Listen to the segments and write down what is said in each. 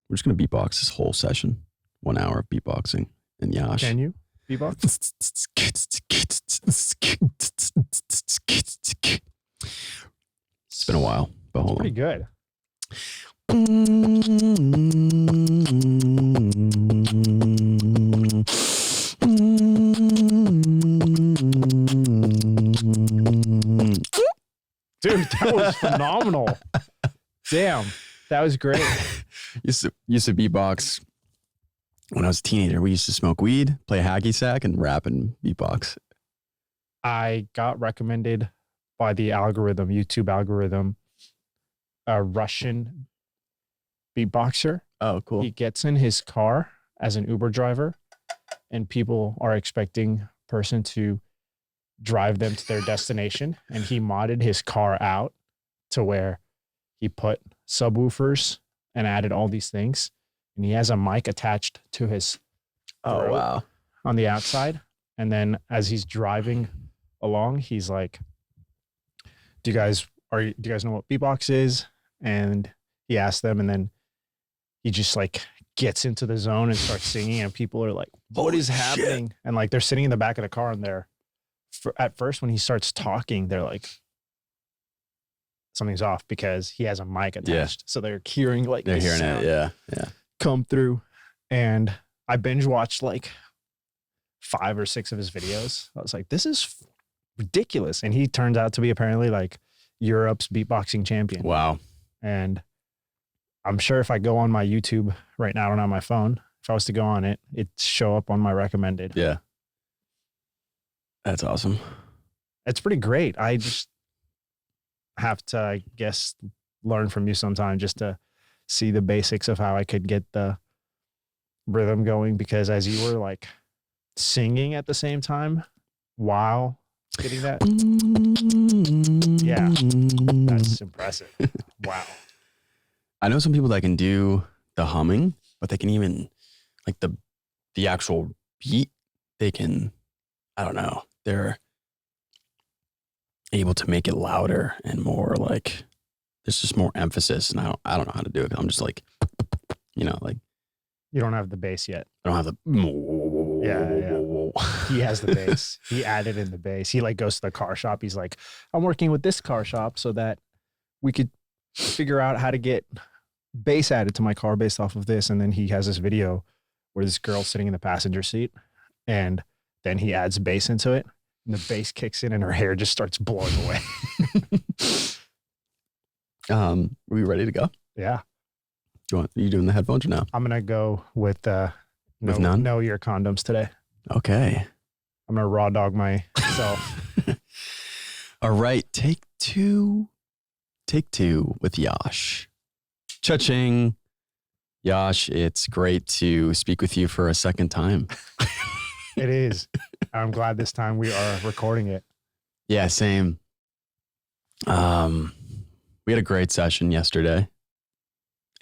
We're just going to beatbox this whole session. 1 hour of beatboxing. And Yash. Can you beatbox? It's been a while, but hold Pretty good. Dude, that was phenomenal. Damn, that was great. used to beatbox when I was a teenager. We used to smoke weed, play hacky sack, and rap and beatbox. I got recommended by the algorithm, YouTube algorithm, a Russian beatboxer. Oh, cool. He gets in his car as an Uber driver, and people are expecting a person to drive them to their destination. And he modded his car out to where he put subwoofers and added all these things. And he has a mic attached to his Oh, wow. on the outside. And then as he's driving along, he's like, do you guys know what beatbox is? And he asked them, and then he just like gets into the zone and starts singing, and people are like, what is happening? And like they're sitting in the back of the car, and at first when he starts talking, they're like, something's off because he has a mic attached. So they're hearing like They're hearing it. Yeah. come through. And I binge watched like 5 or 6 of his videos. I was like, this is ridiculous. And he turns out to be apparently like Europe's beatboxing champion. Wow. And I'm sure if I go on my YouTube right now, I don't have my phone. If I was to go on it, it'd show up on my recommended. Yeah. That's awesome. It's pretty great. I just have to, I guess, learn from you sometime just to see the basics of how I could get the rhythm going. Because as you were like singing at the same time while getting that, yeah, that's impressive. Wow. I know some people that can do the humming, but they can even like the actual beat. They can, I don't know. They're able to make it louder and more like there's just more emphasis. And I don't know how to do it. I'm just like, like You don't have the bass yet. I don't have the. Yeah. He has the bass. He added in the bass. He like goes to the car shop. He's like, I'm working with this car shop so that we could figure out how to get bass added to my car based off of this. And then he has this video where this girl's sitting in the passenger seat, and then he adds bass into it, and the bass kicks in and her hair just starts blowing away. Are we ready to go? Yeah. Are you doing the headphones or no? I'm going to go with none? no ear condoms today. Okay. I'm going to raw dog myself. All right. Take two with Yash. Cha-ching. Yash, it's great to speak with you for a second time. It is. I'm glad this time we are recording it. Yeah, same. We had a great session yesterday.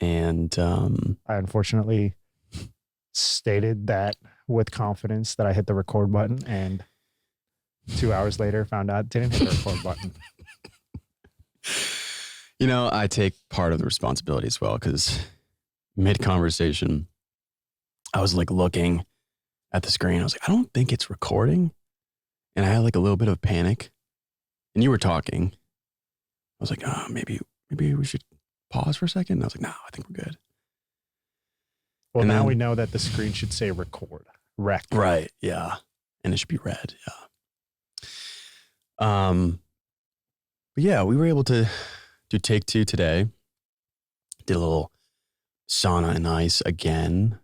And I unfortunately stated that with confidence that I hit the record button, and 2 hours later found out I didn't hit the record button. I take part of the responsibility as well, because mid-conversation, I was like looking at the screen. I was like, I don't think it's recording. And I had like a little bit of panic. And you were talking. I was like, oh, maybe we should pause for a second. And I was like, no, I think we're good. Well, and now then, we know that the screen should say record. Rec. Right. Yeah. And it should be red. Yeah. But yeah, we were able to do take 2 today. Did a little sauna and ice again,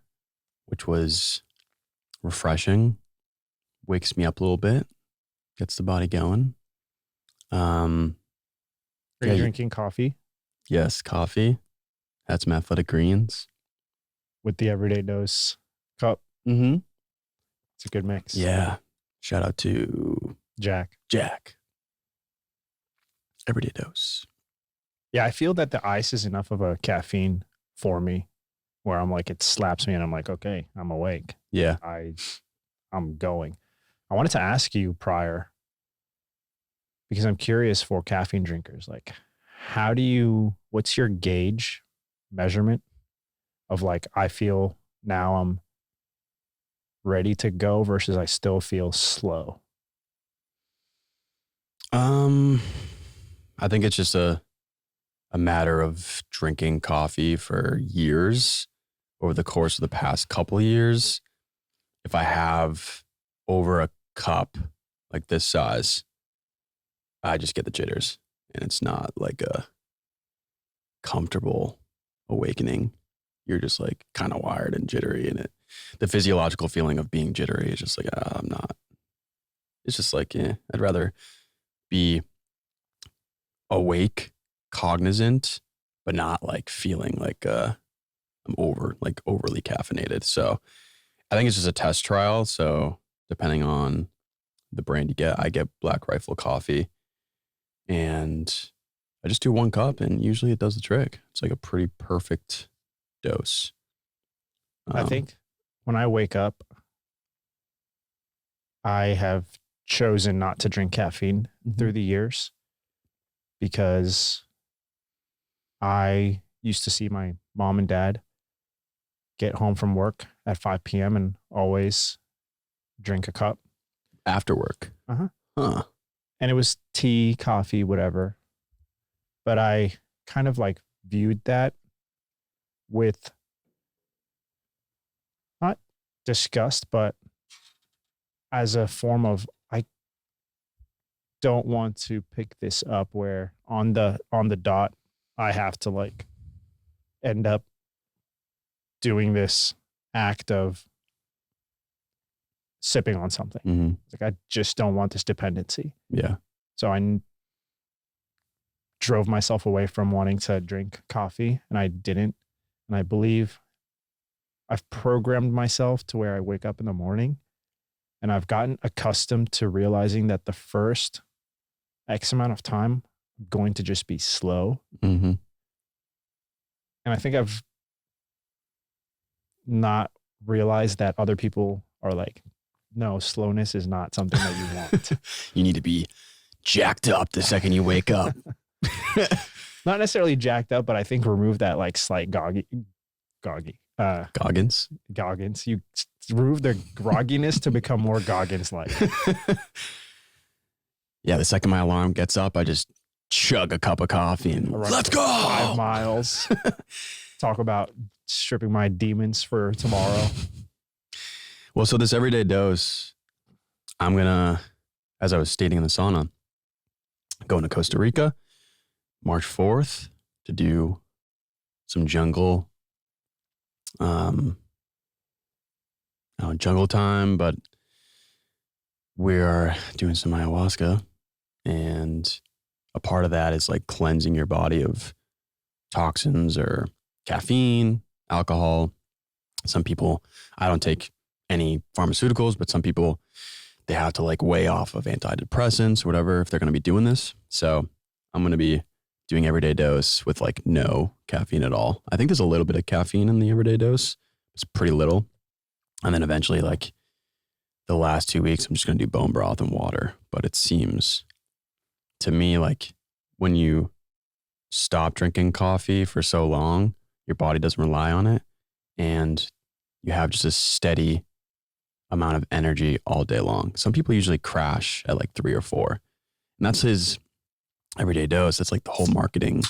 which was refreshing. Wakes me up a little bit. Gets the body going. Are you drinking coffee? Yes, coffee. Had some athletic greens. With the Everyday Dose cup. Mm-hmm. It's a good mix. Yeah. Shout out to Jack. Everyday Dose. Yeah, I feel that the ice is enough of a caffeine for me where I'm like, it slaps me and I'm like, okay, I'm awake. Yeah. I'm going. I wanted to ask you prior, because I'm curious for caffeine drinkers, like what's your gauge measurement of like, I feel now I'm ready to go versus I still feel slow? I think it's just a matter of drinking coffee for years over the course of the past couple of years. If I have over a cup like this size, I just get the jitters, and it's not like a comfortable awakening. You're just like kind of wired and jittery, and the physiological feeling of being jittery is just like, I'm not. It's just like, I'd rather be awake, cognizant, but not like feeling like I'm overly caffeinated. So I think it's just a test trial. So depending on the brand you get, I get Black Rifle coffee, and I just do 1 cup, and usually it does the trick. It's like a pretty perfect dose. I think when I wake up, I have chosen not to drink caffeine through the years because I used to see my mom and dad get home from work at 5 p.m. and always drink a cup after work. Huh. And it was tea, coffee, whatever. But I kind of like viewed that with not disgust, but as a form of, I don't want to pick this up where on the dot I have to like end up doing this act of sipping on something. Like, I just don't want this dependency. Yeah. So I drove myself away from wanting to drink coffee, and I didn't. And I believe I've programmed myself to where I wake up in the morning, and I've gotten accustomed to realizing that the first X amount of time I'm going to just be slow. And I think I've not realized that other people are like, no, slowness is not something that you want. You need to be jacked up the second you wake up. Not necessarily jacked up, but I think remove that like slight goggins. You remove the grogginess to become more Goggins-like. Yeah, the second my alarm gets up, I just chug a cup of coffee and let's go 5 miles. Talk about stripping my demons for tomorrow. Well, so this everyday dose, I'm gonna, as I was stating in the sauna, going to Costa Rica, March 4th, to do some jungle time, but we are doing some ayahuasca, and a part of that is like cleansing your body of toxins or caffeine, alcohol. Some people, I don't take any pharmaceuticals, but some people, they have to like weigh off of antidepressants or whatever if they're going to be doing this. So I'm going to be doing everyday dose with like no caffeine at all. I think there's a little bit of caffeine in the everyday dose. It's pretty little. And then eventually, like the last 2 weeks, I'm just going to do bone broth and water. But it seems to me like when you stop drinking coffee for so long, your body doesn't rely on it, and you have just a steady amount of energy all day long. Some people usually crash at like 3 or 4. And that's his everyday dose. That's like the whole marketing.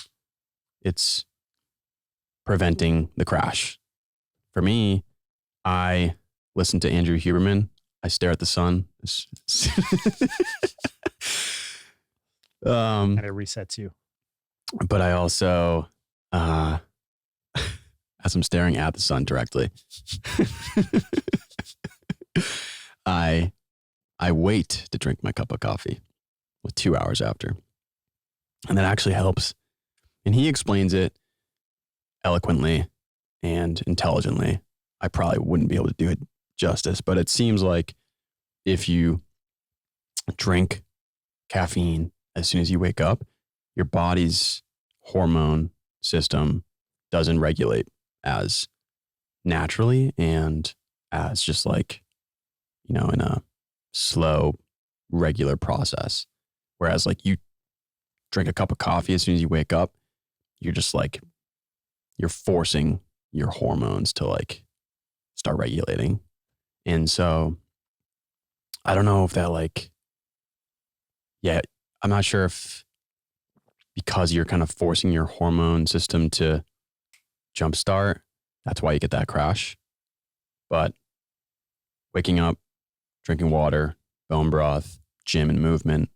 It's preventing the crash. For me, I listen to Andrew Huberman. I stare at the sun. And it resets you. But I also, as I'm staring at the sun directly, I wait to drink my cup of coffee with 2 hours after. And that actually helps. And he explains it eloquently and intelligently. I probably wouldn't be able to do it justice, but it seems like if you drink caffeine as soon as you wake up, your body's hormone system doesn't regulate as naturally and as just like, you know, in a slow, regular process. Whereas like you drink a cup of coffee as soon as you wake up, you're just like, you're forcing your hormones to like start regulating. And so I don't know if that like, yeah, I'm not sure if because you're kind of forcing your hormone system to jumpstart, that's why you get that crash. But waking up, drinking water, bone broth, gym and movement,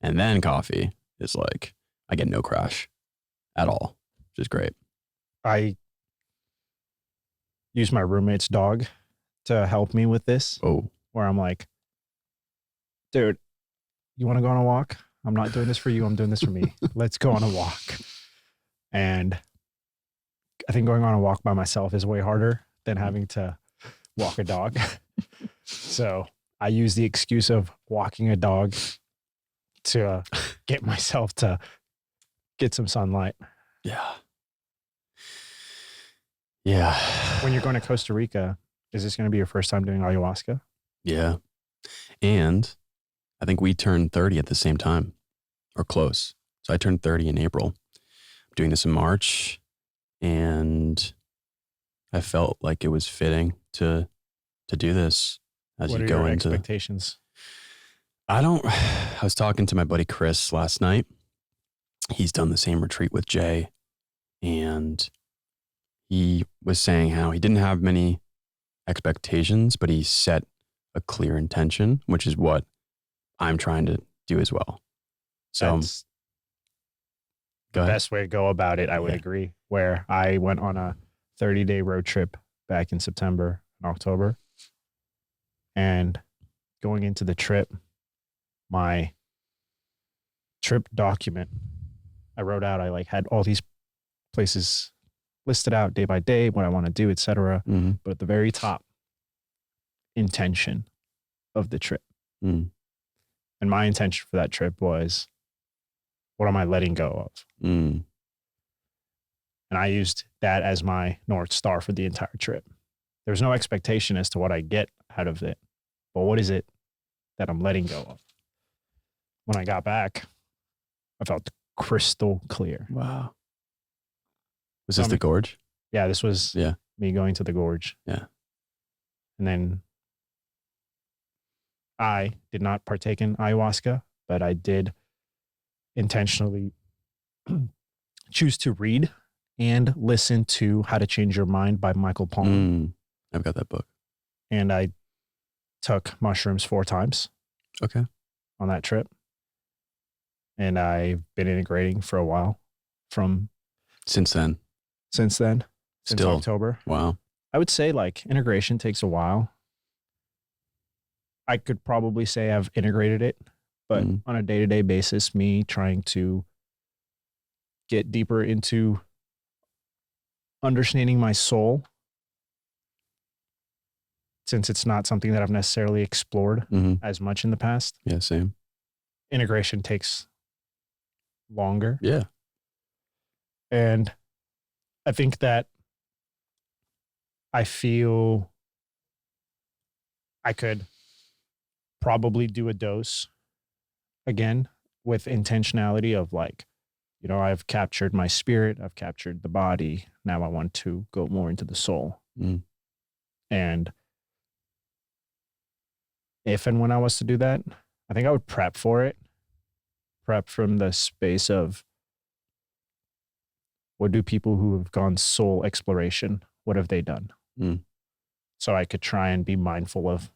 and then coffee is like, I get no crash at all, which is great. I use my roommate's dog to help me with this, Oh, where I'm like, dude, you want to go on a walk? I'm not doing this for you. I'm doing this for me. Let's go on a walk. And I think going on a walk by myself is way harder than having to walk a dog. So I use the excuse of walking a dog to get myself to get some sunlight. yeah. Yeah. When you're going to Costa Rica, is this going to be your first time doing ayahuasca? Yeah. And I think we turned 30 at the same time or close. So I turned 30 in April. I'm doing this in March, and I felt like it was fitting to do this as What you are go your into expectations? I was talking to my buddy Chris last night. He's done the same retreat with Jay, and he was saying how he didn't have many expectations, but he set a clear intention, which is what I'm trying to do as well. So That's go the ahead. best way to go about it, I would Yeah. agree. Where I went on a 30-day road trip back in September and October. And going into the trip, my trip document, I wrote out, I like had all these places listed out day by day, what I want to do, etc. Mhm. But at the very top, intention of the trip. Mm. And my intention for that trip was, what am I letting go of? Mm. And I used that as my North Star for the entire trip. There's no expectation as to what I get out of it, but what is it that I'm letting go of? When I got back, I felt crystal clear. Wow. Was Tell this the me. gorge? Yeah, this was Yeah. me going to the gorge. Yeah. And then I did not partake in ayahuasca, but I did intentionally choose to read and listen to How to Change Your Mind by Michael Pollan. Mm. I've got that book. And I took mushrooms 4 times Okay. on that trip. And I've been integrating for a while from Since then. since then, since Still. October. Wow. I would say like integration takes a while. I could probably say I've integrated it, but Mhm. on a day-to-day basis, me trying to get deeper into understanding my soul, since it's not something that I've necessarily explored Hmm. as much in the past, Yeah, same. integration takes longer. Yeah. And I think that I feel I could probably do a dose again with intentionality of like, you know, I've captured my spirit, I've captured the body. Now I want to go more into the soul. Mm. And if and when I was to do that, I think I would prep for it. Prep from the space of, what do people who have gone soul exploration, what have they done? Mm. So I could try and be mindful of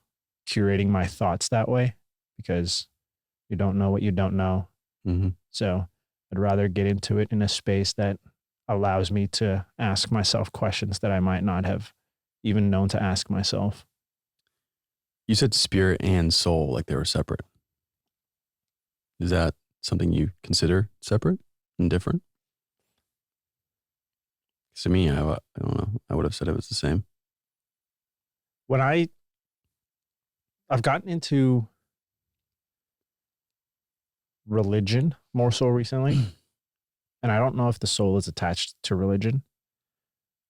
curating my thoughts that way, because you don't know what you don't know. Hmm. So I'd rather get into it in a space that allows me to ask myself questions that I might not have even known to ask myself. You said spirit and soul like they were separate. Is that something you consider separate and different? 'Cause to me, I don't know. I would have said it was the same. When I've gotten into religion more so recently, and I don't know if the soul is attached to religion.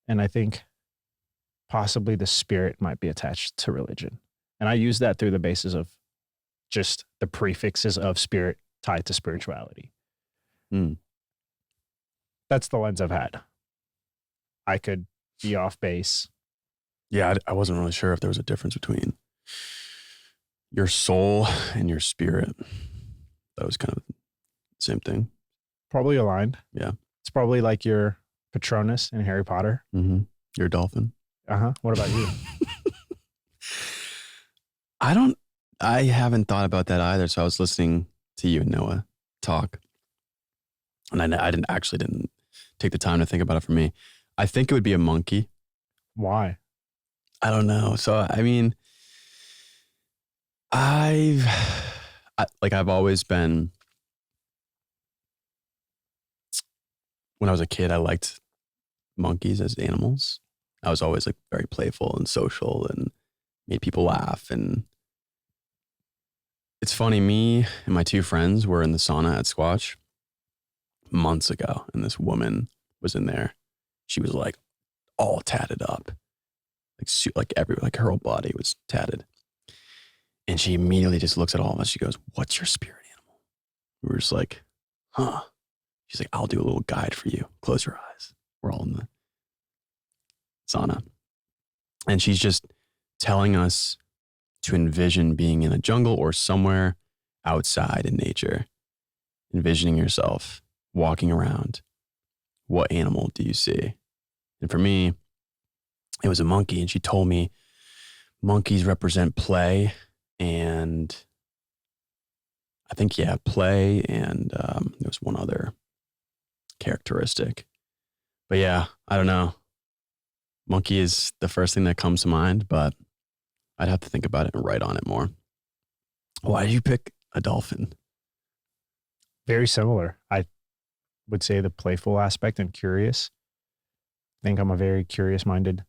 And I think possibly the spirit might be attached to religion. And I use that through the basis of just the prefixes of spirit tied to spirituality. Mm. That's the lens I've had. I could be off base. Yeah, I wasn't really sure if there was a difference between your soul and your spirit. That was kind of the same thing. Probably aligned. Yeah. It's probably like your Patronus in Harry Potter. Mm-hmm. You're a dolphin. What about you? I haven't thought about that either. So I was listening to you and Noah talk, and I didn't take the time to think about it for me. I think it would be a monkey. Why? I don't know. So, I mean, I've always been, when I was a kid, I liked monkeys as animals. I was always like very playful and social and made people laugh. And it's funny, me and my two friends were in the sauna at Squatch months ago, and this woman was in there. She was like all tatted up, like her whole body was tatted. And she immediately just looks at all of us. She goes, "What's your spirit animal?" We were just like, "Huh." She's like, "I'll do a little guide for you. Close your eyes." We're all in the sauna. And she's just telling us to envision being in a jungle or somewhere outside in nature, envisioning yourself walking around. What animal do you see? And for me, it was a monkey. And she told me monkeys represent play and I think, yeah, play. And there was one other characteristic. But yeah, I don't know. Monkey is the first thing that comes to mind, but I'd have to think about it and write on it more. Why did you pick a dolphin? Very similar. I would say the playful aspect and curious. I think I'm a very curious minded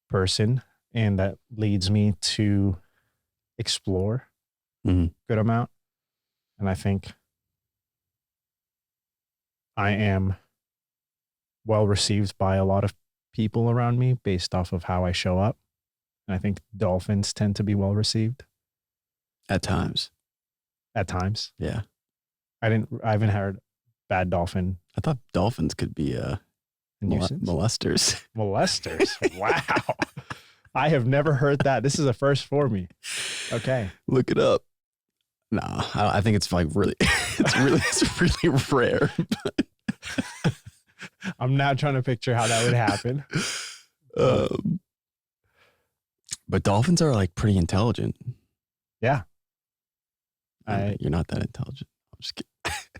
person, and that leads me to explore a good amount. And I think I am well received by a lot of people around me based off of how I show up. And I think dolphins tend to be well received At times. at times. Yeah. I haven't heard bad dolphin I thought dolphins could be nuisance. molesters. Molesters. Wow. I have never heard that. This is a first for me. Okay. Look it up. No, I think it's like really, it's really rare. I'm now trying to picture how that would happen. But dolphins are like pretty intelligent. Yeah. You're not that intelligent. I'm just kidding.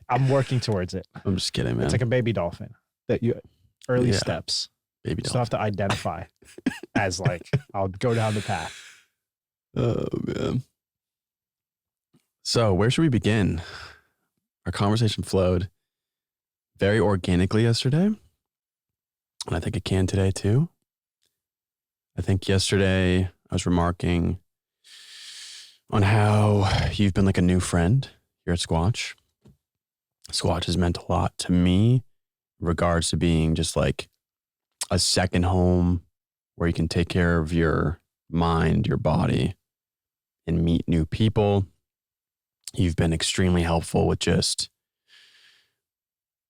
I'm working towards it. I'm just kidding, man. It's like a baby dolphin that early Yeah. steps. Baby Still have to identify as like, I'll go down the path. Oh, man. So where should we begin? Our conversation flowed very organically yesterday. And I think it can today too. I think yesterday I was remarking on how you've been like a new friend here at Squatch. Squatch has meant a lot to me in regards to being just like a second home where you can take care of your mind, your body, and meet new people. You've been extremely helpful with just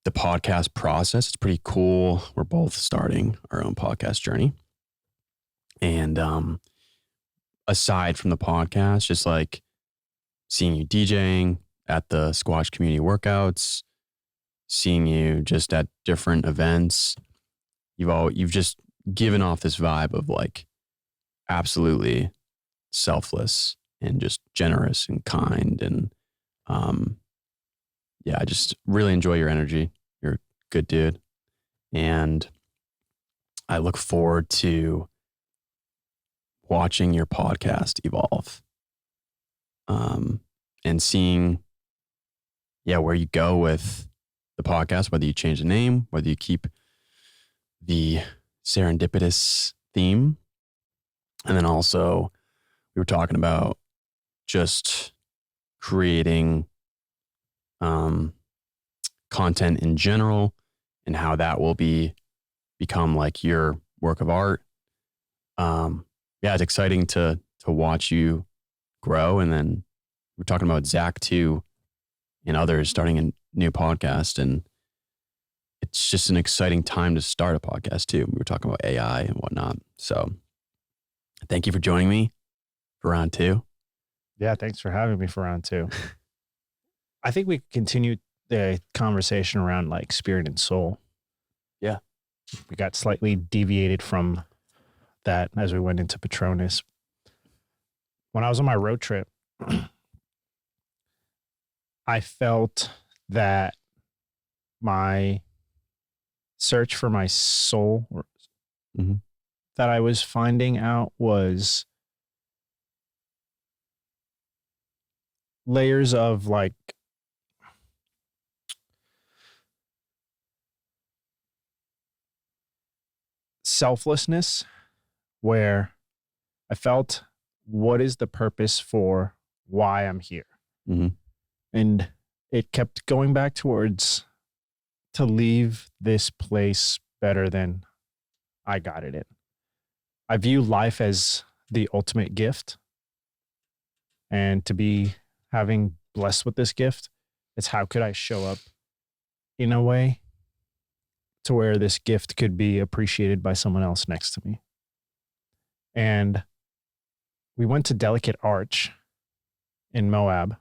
the podcast process. It's pretty cool. We're both starting our own podcast journey. And aside from the podcast, just like seeing you DJing at the Squatch community workouts, seeing you just at different events, you've just given off this vibe of like absolutely selfless and just generous and kind. And yeah, I just really enjoy your energy. You're a good dude. And I look forward to watching your podcast evolve and seeing, where you go with the podcast, whether you change the name, whether you keep the serendipitous theme. And then also we were talking about just creating content in general and how that will become like your work of art. It's exciting to watch you grow. And then we're talking about Zach too and others starting a new podcast. And it's just an exciting time to start a podcast too. We were talking about AI and whatnot. So thank you for joining me for round 2. Yeah, thanks for having me for round 2. I think we continue the conversation around like spirit and soul. Yeah. We got slightly deviated from that as we went into Patronus. When I was on my road trip, I felt that my search for my soul that I was finding out was layers of like selflessness, where I felt, what is the purpose for why I'm here? And it kept going back towards to leave this place better than I got it in. I view life as the ultimate gift, and to be having blessed with this gift, it's how could I show up in a way to where this gift could be appreciated by someone else next to me. And we went to Delicate Arch in Moab,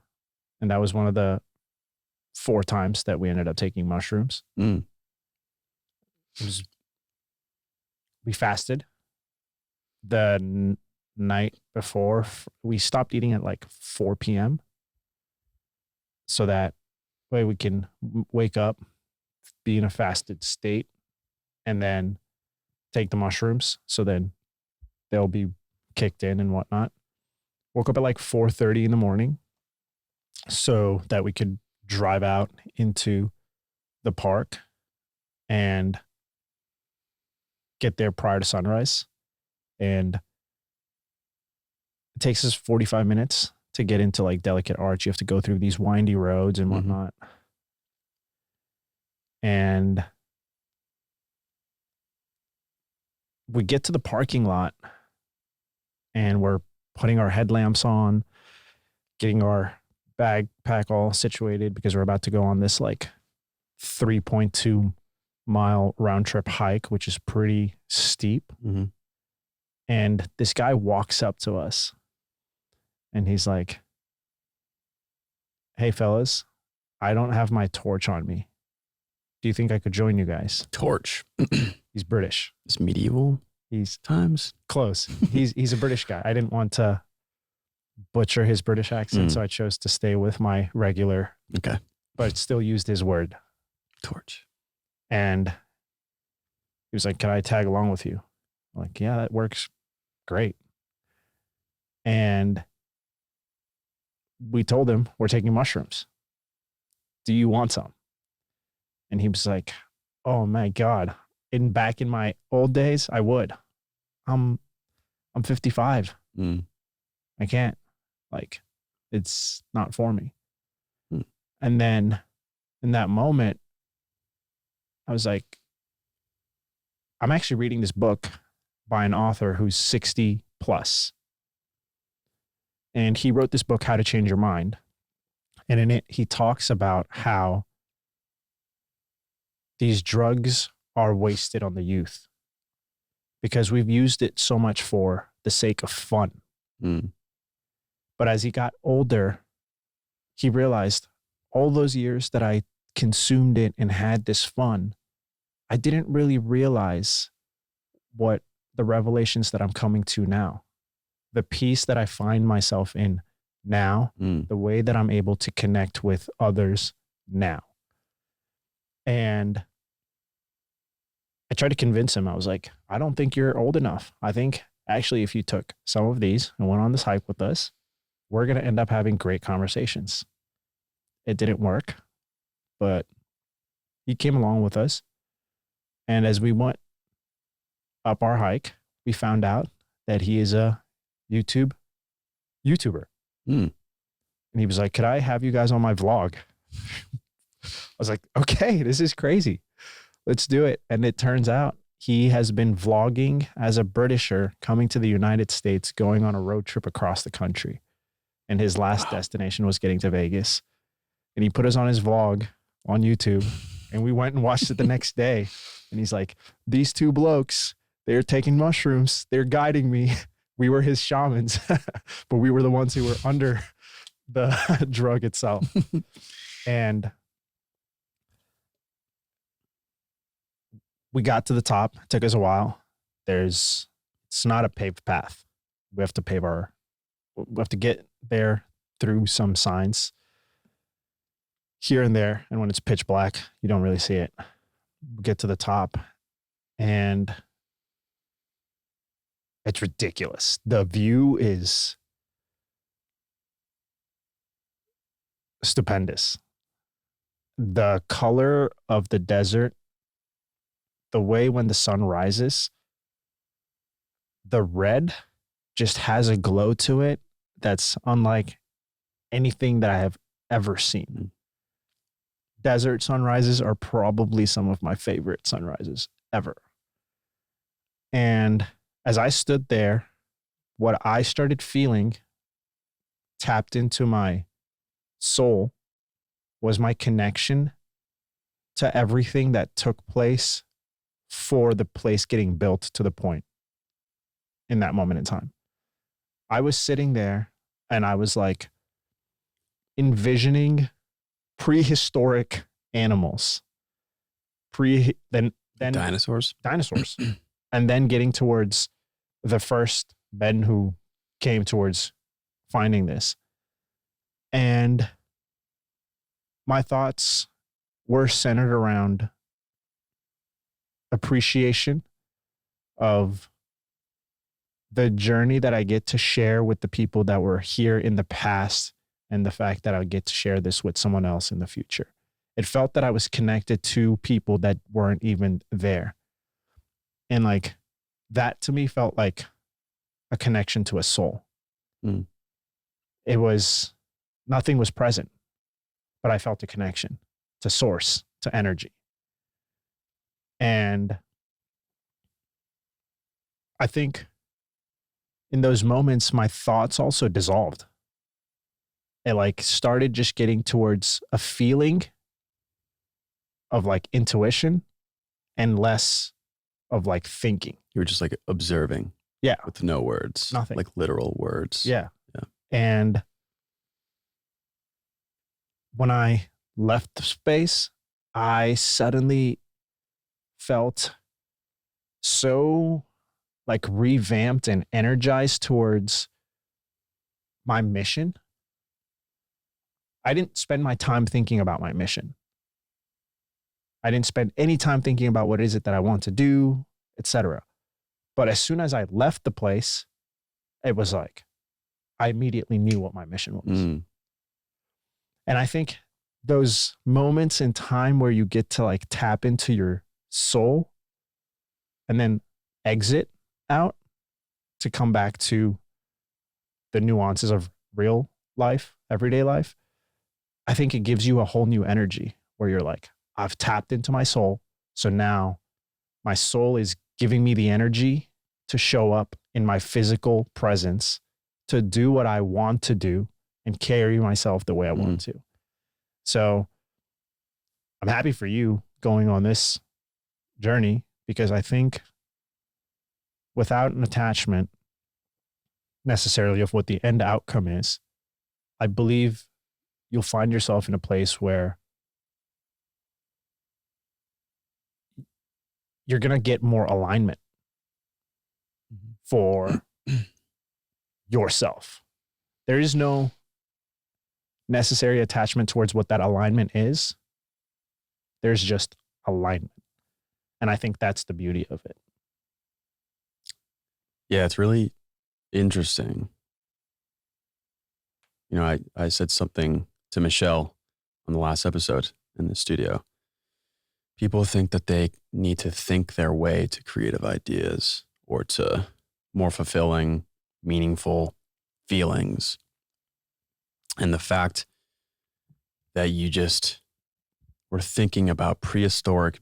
and that was one of the 4 times that we ended up taking mushrooms. We fasted the night before. We stopped eating at like 4 p.m. so that way we can wake up, be in a fasted state, and then take the mushrooms. So then they'll be kicked in and whatnot. Woke up at like 4:30 in the morning so that we could drive out into the park and get there prior to sunrise. And it takes us 45 minutes to get into like Delicate Arch. You have to go through these windy roads and whatnot. And we get to the parking lot and we're putting our headlamps on, getting our backpack all situated because we're about to go on this like 3.2 mile round trip hike, which is pretty steep. And this guy walks up to us and he's like, "Hey fellas, I don't have my torch on me. Do you think I could join you guys?" Torch. He's British. It's medieval He's times. close. He's a British guy. I didn't want to butcher his British accent, so I chose to stay with my regular, but still used his word. Torch. And he was like, "Can I tag along with you?" I'm like, "Yeah, that works great." And we told him, "We're taking mushrooms. Do you want some?" And he was like, "Oh my God. Back in my old days, I would. I'm 55. I can't. Like, it's not for me." And then in that moment, I was like, I'm actually reading this book by an author who's 60 plus. And he wrote this book, How to Change Your Mind. And in it, he talks about how these drugs are wasted on the youth because we've used it so much for the sake of fun. But as he got older, he realized all those years that I consumed it and had this fun, I didn't really realize what the revelations that I'm coming to now, the peace that I find myself in now, the way that I'm able to connect with others now. And I tried to convince him. I was like, "I don't think you're old enough. I think actually if you took some of these and went on this hike with us, we're going to end up having great conversations." It didn't work, but he came along with us. And as we went up our hike, we found out that he is a YouTuber. And he was like, "Could I have you guys on my vlog?" I was like, "Okay, this is crazy. Let's do it." And it turns out he has been vlogging as a Britisher coming to the United States, going on a road trip across the country. And his last destination was getting to Vegas. And he put us on his vlog on YouTube. And we went and watched it the next day. And he's like, these two blokes, they're taking mushrooms. They're guiding me. We were his shamans, but we were the ones who were under the drug itself. And we got to the top. It took us a while. It's not a paved path. We have to get there through some signs here and there. And when it's pitch black, you don't really see it. We get to the top and it's ridiculous. The view is stupendous. The color of the desert, the way when the sun rises, the red just has a glow to it that's unlike anything that I have ever seen. Desert sunrises are probably some of my favorite sunrises ever. And as I stood there, what I started feeling tapped into my soul was my connection to everything that took place for the place getting built to the point in that moment in time. I was sitting there and I was like envisioning prehistoric animals, then dinosaurs, and then getting towards the first men who came towards finding this. And my thoughts were centered around appreciation of the journey that I get to share with the people that were here in the past, and the fact that I get to share this with someone else in the future. It felt that I was connected to people that weren't even there. And like that to me felt like a connection to a soul. Mm. Nothing was present, but I felt a connection to source, to energy. And I think in those moments, my thoughts also dissolved. It like started just getting towards a feeling of like intuition and less of like thinking. You were just like observing. Yeah. With no words. Nothing. Like literal words. Yeah. Yeah. And when I left the space, I suddenly felt so like revamped and energized towards my mission. I didn't spend my time thinking about my mission. I didn't spend any time thinking about what is it that I want to do, etc. But as soon as I left the place, it was like, I immediately knew what my mission was. Mm. And I think those moments in time where you get to like tap into your soul and then exit out to come back to the nuances of real life, everyday life, I think it gives you a whole new energy where you're like, I've tapped into my soul. So now my soul is giving me the energy to show up in my physical presence, to do what I want to do and carry myself the way I want to. So I'm happy for you going on this journey, because I think without an attachment necessarily of what the end outcome is, I believe you'll find yourself in a place where you're going to get more alignment for yourself. There is no necessary attachment towards what that alignment is. There's just alignment. And I think that's the beauty of it. Yeah, it's really interesting. You know, I said something to Michelle on the last episode in the studio. People think that they need to think their way to creative ideas or to more fulfilling, meaningful feelings. And the fact that you just were thinking about prehistoric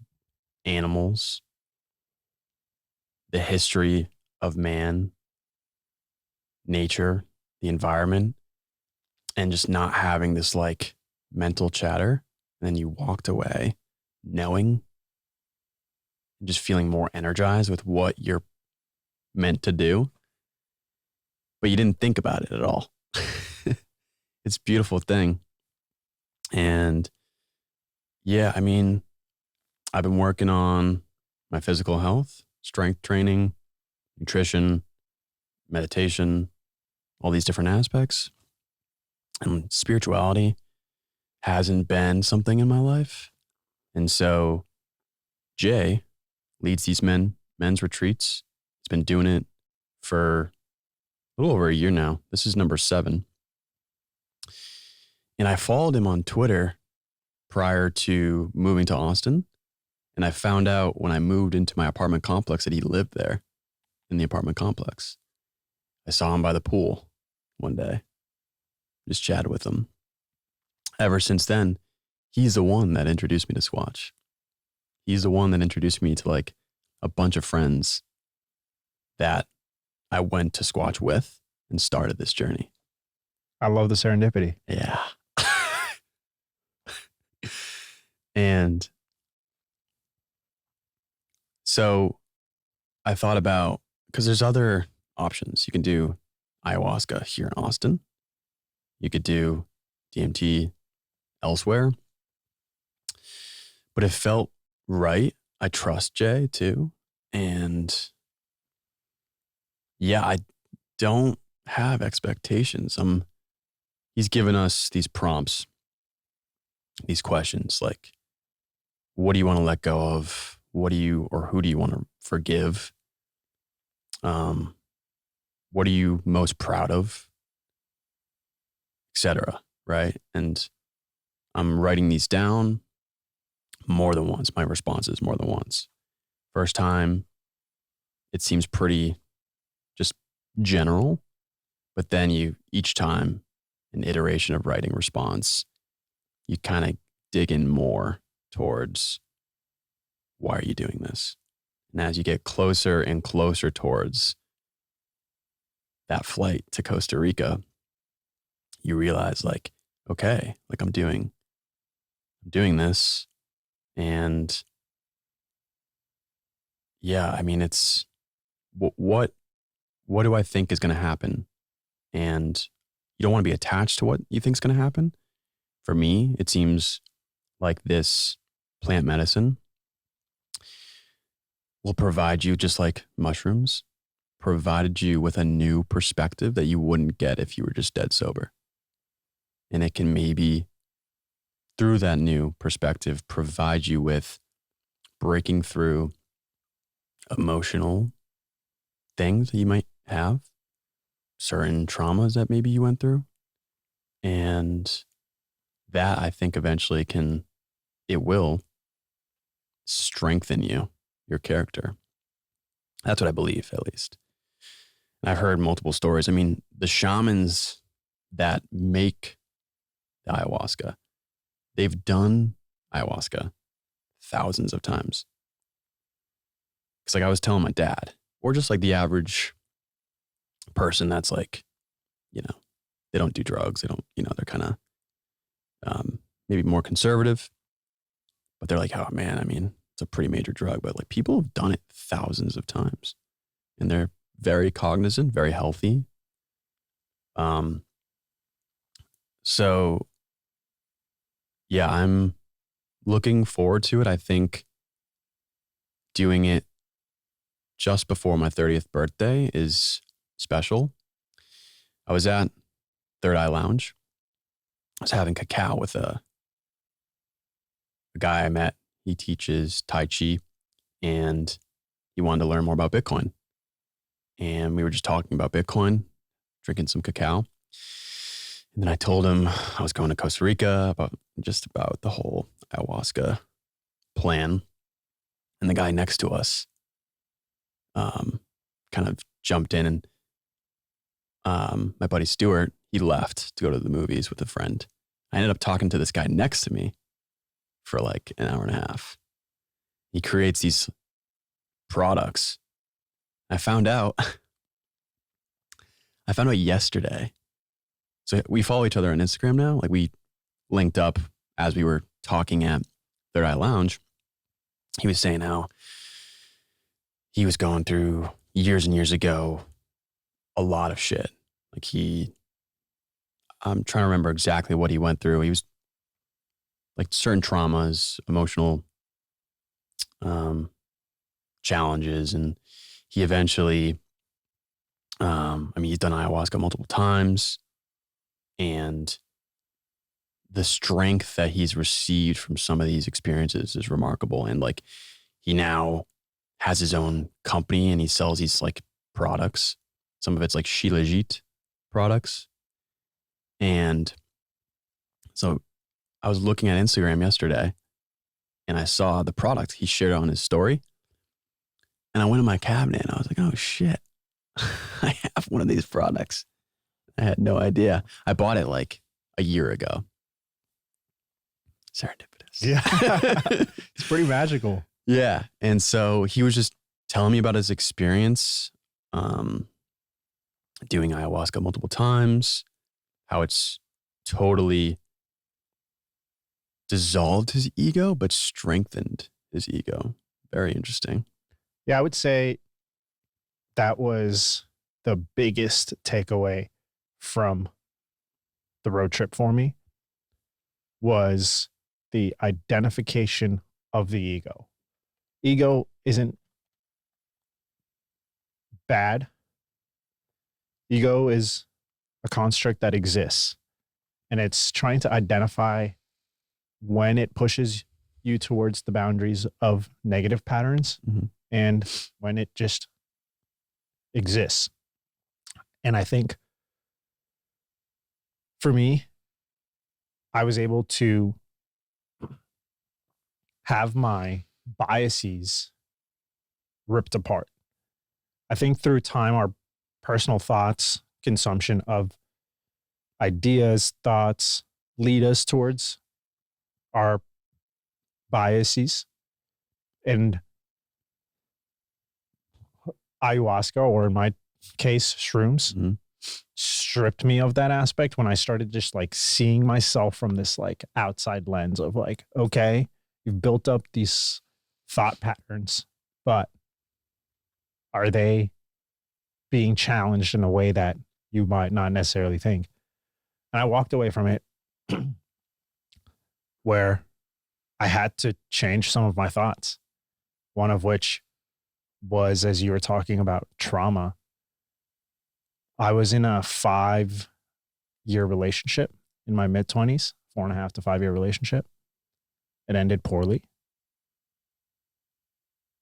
animals, the history of man, nature, the environment, and just not having this like mental chatter. And then you walked away knowing and just feeling more energized with what you're meant to do, but you didn't think about it at all. It's a beautiful thing. And yeah, I mean, I've been working on my physical health, strength training, nutrition, meditation, all these different aspects. And spirituality hasn't been something in my life. And so Jay leads these men's retreats. He's been doing it for a little over a year now. This is number 7. And I followed him on Twitter prior to moving to Austin. And I found out when I moved into my apartment complex that he lived there in the apartment complex. I saw him by the pool one day, just chatted with him. Ever since then, he's the one that introduced me to Squatch. He's the one that introduced me to like a bunch of friends that I went to Squatch with and started this journey. I love the serendipity. Yeah. And so I thought about, because there's other options. You can do ayahuasca here in Austin. You could do DMT elsewhere. But it felt right. I trust Jay too. And yeah, I don't have expectations. He's given us these prompts, these questions like, what do you want to let go of? What do you, or who do you want to forgive? What are you most proud of? Etc. Right? And I'm writing these down more than once. My responses more than once. First time, it seems pretty just general, but then each time, an iteration of writing response, you kind of dig in more towards why are you doing this? And as you get closer and closer towards that flight to Costa Rica, you realize like, okay, like I'm doing this. And yeah, I mean, it's what do I think is going to happen? And you don't want to be attached to what you think is going to happen. For me, it seems like this plant medicine will provide you, just like mushrooms, provided you with a new perspective that you wouldn't get if you were just dead sober. And it can maybe, through that new perspective, provide you with breaking through emotional things that you might have, certain traumas that maybe you went through. And that, I think, eventually it will strengthen your character. That's what I believe, at least. And I've heard multiple stories. I mean, the shamans that make the ayahuasca, they've done ayahuasca thousands of times. Because like I was telling my dad, or just like the average person that's like, they don't do drugs. They don't, they're kind of maybe more conservative, but they're like, oh man, I mean, it's a pretty major drug, but like people have done it thousands of times and they're very cognizant, very healthy. So yeah, I'm looking forward to it. I think doing it just before my 30th birthday is special. I was at Third Eye Lounge. I was having cacao with a guy I met. He teaches Tai Chi and he wanted to learn more about Bitcoin. And we were just talking about Bitcoin, drinking some cacao. And then I told him I was going to Costa Rica, about the whole ayahuasca plan. And the guy next to us kind of jumped in and my buddy Stuart, he left to go to the movies with a friend. I ended up talking to this guy next to me for like an hour and a half. He creates these products. I found out yesterday. So we follow each other on Instagram now. Like we linked up as we were talking at Third Eye Lounge. he was saying how he was going through years and years ago a lot of shit. Like I'm trying to remember exactly what he went through. He was like certain traumas, emotional challenges, and he eventually, he's done ayahuasca multiple times, and the strength that he's received from some of these experiences is remarkable. And like, he now has his own company and he sells these like products. Some of it's like Shilajit products. And so I was looking at Instagram yesterday and I saw the product he shared on his story. And I went in my cabinet and I was like, oh shit, I have one of these products. I had no idea. I bought it like a year ago. Serendipitous. Yeah. It's pretty magical. Yeah. And so he was just telling me about his experience doing ayahuasca multiple times, how it's totally dissolved his ego, but strengthened his ego. Very interesting. Yeah, I would say that was the biggest takeaway from the road trip for me, was the identification of the ego. Ego isn't bad. Ego is a construct that exists, and it's trying to identify when it pushes you towards the boundaries of negative patterns and when it just exists. And I think for me, I was able to have my biases ripped apart. I think through time, our personal thoughts, consumption of ideas, thoughts lead us towards our biases. And ayahuasca, or in my case, shrooms, stripped me of that aspect when I started just like seeing myself from this like outside lens of like, okay, you've built up these thought patterns, but are they being challenged in a way that you might not necessarily think? And I walked away from it where I had to change some of my thoughts. One of which was, as you were talking about trauma, I was in a 5-year relationship in my mid-20s, 4.5 to 5 year relationship. It ended poorly.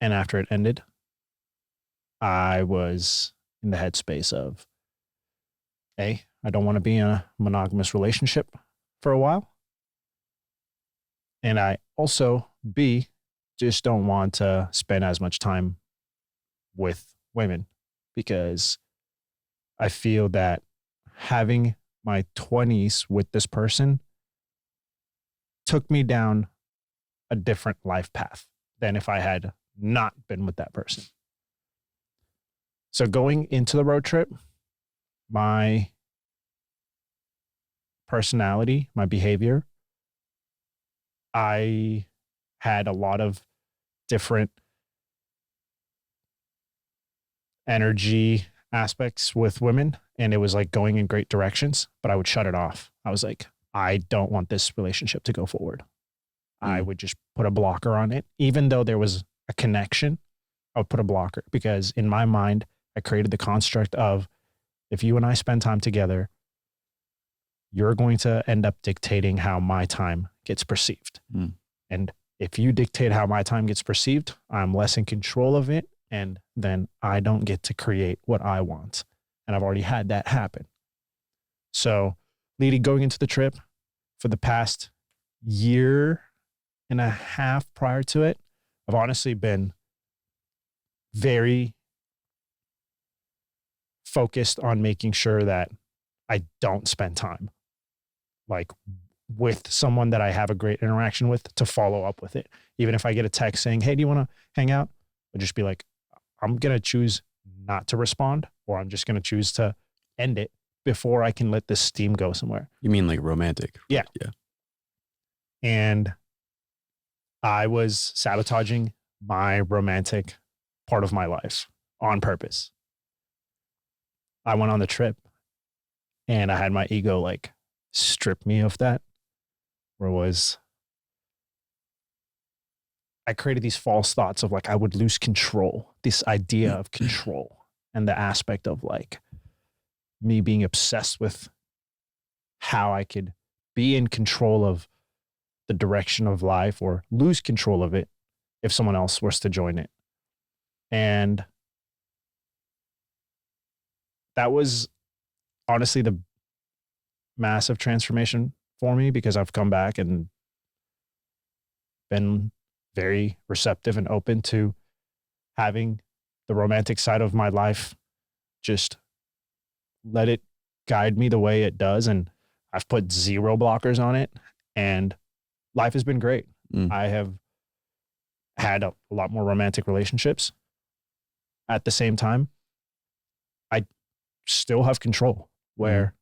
And after it ended, I was in the headspace of, A, I don't want to be in a monogamous relationship for a while. And I also, B, just don't want to spend as much time with women, because I feel that having my 20s with this person took me down a different life path than if I had not been with that person. So going into the road trip, my personality, my behavior, I had a lot of different energy aspects with women, and it was like going in great directions, but I would shut it off. I was like, I don't want this relationship to go forward. I would just put a blocker on it. Even though there was a connection, I would put a blocker, because in my mind, I created the construct of, if you and I spend time together, you're going to end up dictating how my time gets perceived. And if you dictate how my time gets perceived, I'm less in control of it. And then I don't get to create what I want. And I've already had that happen. So going into the trip, for the past 1.5 years prior to it, I've honestly been very focused on making sure that I don't spend time like with someone that I have a great interaction with, to follow up with it. Even if I get a text saying, hey, do you want to hang out? I'll just be like, I'm going to choose not to respond, or I'm just going to choose to end it before I can let this steam go somewhere. You mean like romantic? Yeah. Yeah. And I was sabotaging my romantic part of my life on purpose. I went on the trip and I had my ego like strip me of that, where it was, I created these false thoughts of like I would lose control, this idea of control, and the aspect of like me being obsessed with how I could be in control of the direction of life or lose control of it if someone else was to join it. And that was honestly the massive transformation for me, because I've come back and been very receptive and open to having the romantic side of my life, just let it guide me the way it does. And I've put zero blockers on it, and life has been great. I have had a lot more romantic relationships. At the same time, I still have control, where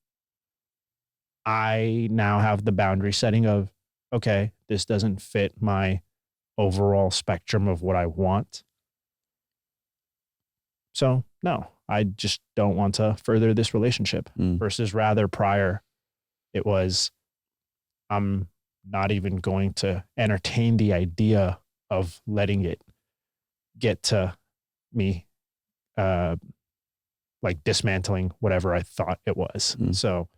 I now have the boundary setting of, okay, this doesn't fit my overall spectrum of what I want. So no, I just don't want to further this relationship. Versus rather prior, it was, I'm not even going to entertain the idea of letting it get to me, like dismantling whatever I thought it was. So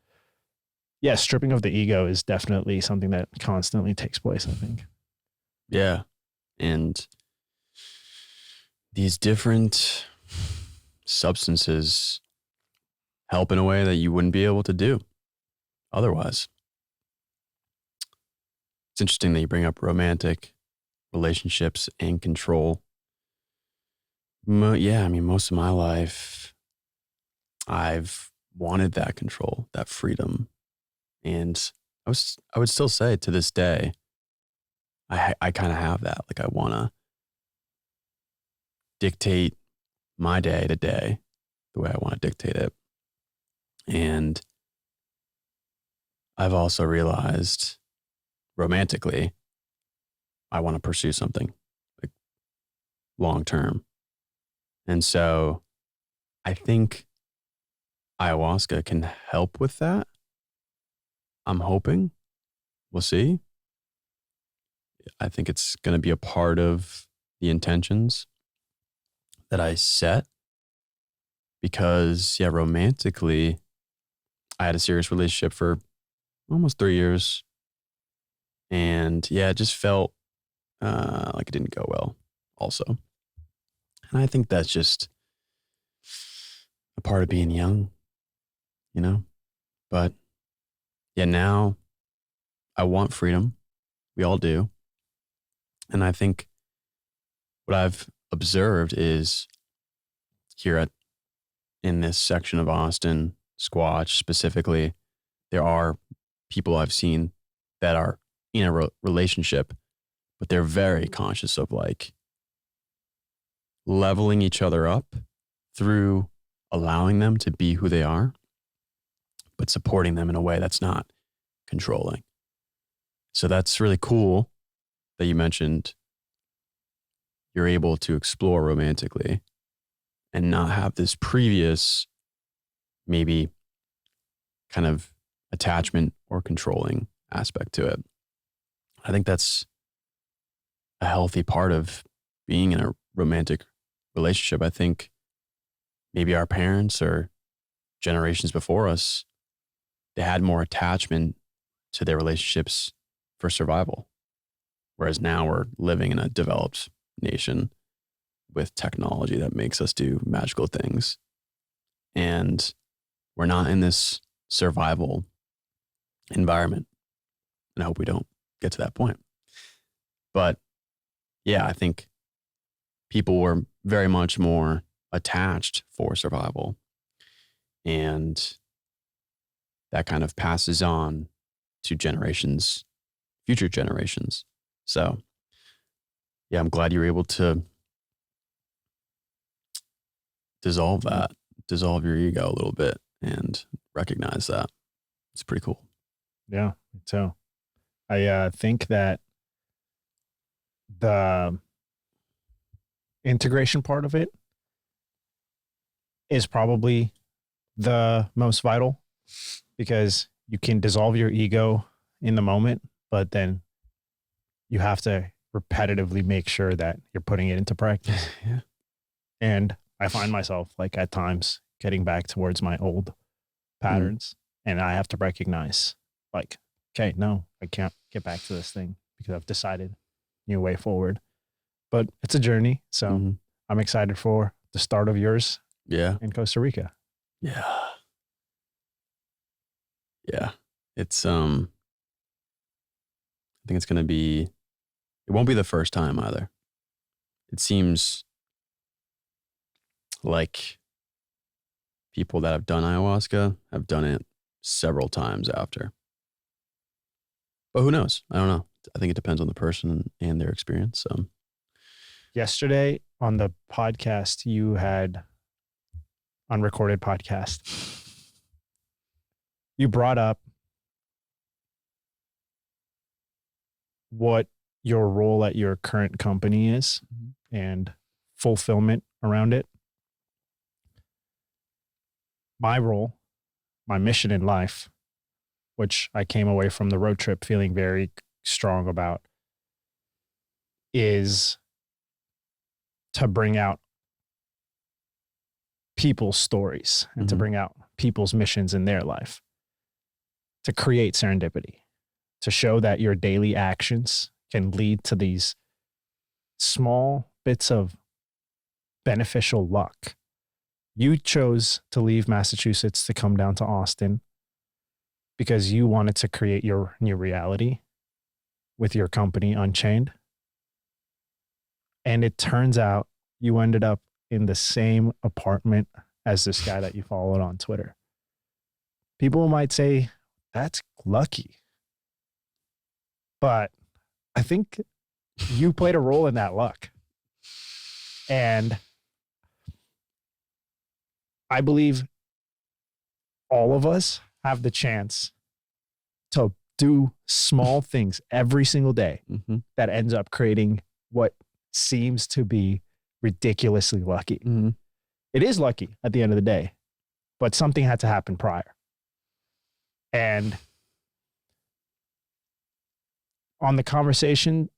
yeah, stripping of the ego is definitely something that constantly takes place, I think. Yeah. And these different substances help in a way that you wouldn't be able to do otherwise. It's interesting that you bring up romantic relationships and control. Yeah, I mean, most of my life, I've wanted that control, that freedom. And I would still say to this day, I kind of have that. Like I want to dictate my day to day the way I want to dictate it. And I've also realized romantically, I want to pursue something like long term. And so I think ayahuasca can help with that. I'm hoping. We'll see. I think it's going to be a part of the intentions that I set, because, yeah, romantically, I had a serious relationship for almost 3 years. And yeah, it just felt like it didn't go well also. And I think that's just a part of being young, you know? But yeah, now I want freedom. We all do. And I think what I've observed is here in this section of Austin, Squatch specifically, there are people I've seen that are in a relationship, but they're very conscious of like leveling each other up through allowing them to be who they are, but supporting them in a way that's not controlling. So that's really cool that you mentioned you're able to explore romantically and not have this previous, maybe kind of attachment or controlling aspect to it. I think that's a healthy part of being in a romantic relationship. I think maybe our parents or generations before us, they had more attachment to their relationships for survival. Whereas now we're living in a developed nation with technology that makes us do magical things. And we're not in this survival environment. And I hope we don't get to that point. But yeah, I think people were very much more attached for survival. And that kind of passes on to generations, future generations. So yeah, I'm glad you were able to dissolve your ego a little bit and recognize that. It's pretty cool. Yeah, so I think that the integration part of it is probably the most vital, because you can dissolve your ego in the moment, but then you have to repetitively make sure that you're putting it into practice. Yeah. And I find myself like at times getting back towards my old patterns, and I have to recognize like, okay, no, I can't get back to this thing because I've decided new way forward. But it's a journey. So Mhm. I'm excited for the start of yours Yeah. in Costa Rica. Yeah. Yeah. It's I think it's gonna be, it won't be the first time either. It seems like people that have done ayahuasca have done it several times after. But who knows? I don't know. I think it depends on the person and their experience. So Yesterday on the podcast, you had unrecorded podcast. You brought up what your role at your current company is and fulfillment around it. My role, my mission in life, which I came away from the road trip feeling very strong about, is to bring out people's stories and to bring out people's missions in their life, to create serendipity, to show that your daily actions can lead to these small bits of beneficial luck. You chose to leave Massachusetts to come down to Austin because you wanted to create your new reality with your company, Unchained. And it turns out you ended up in the same apartment as this guy that you followed on Twitter. People might say that's lucky, but I think you played a role in that luck. And I believe all of us have the chance to do small things every single day that ends up creating what seems to be ridiculously lucky. It is lucky at the end of the day, but something had to happen prior. And on the conversation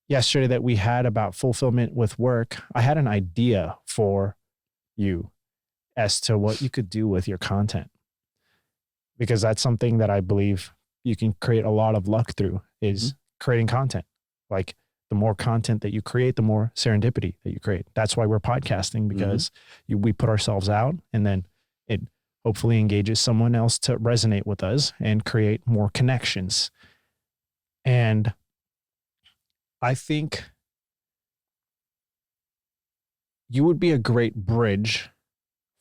yesterday that we had about fulfillment with work, I had an idea for you as to what you could do with your content, because that's something that I believe you can create a lot of luck through, is creating content. Like the more content that you create, the more serendipity that you create. That's why we're podcasting, because we put ourselves out, and then it hopefully engages someone else to resonate with us and create more connections. And I think you would be a great bridge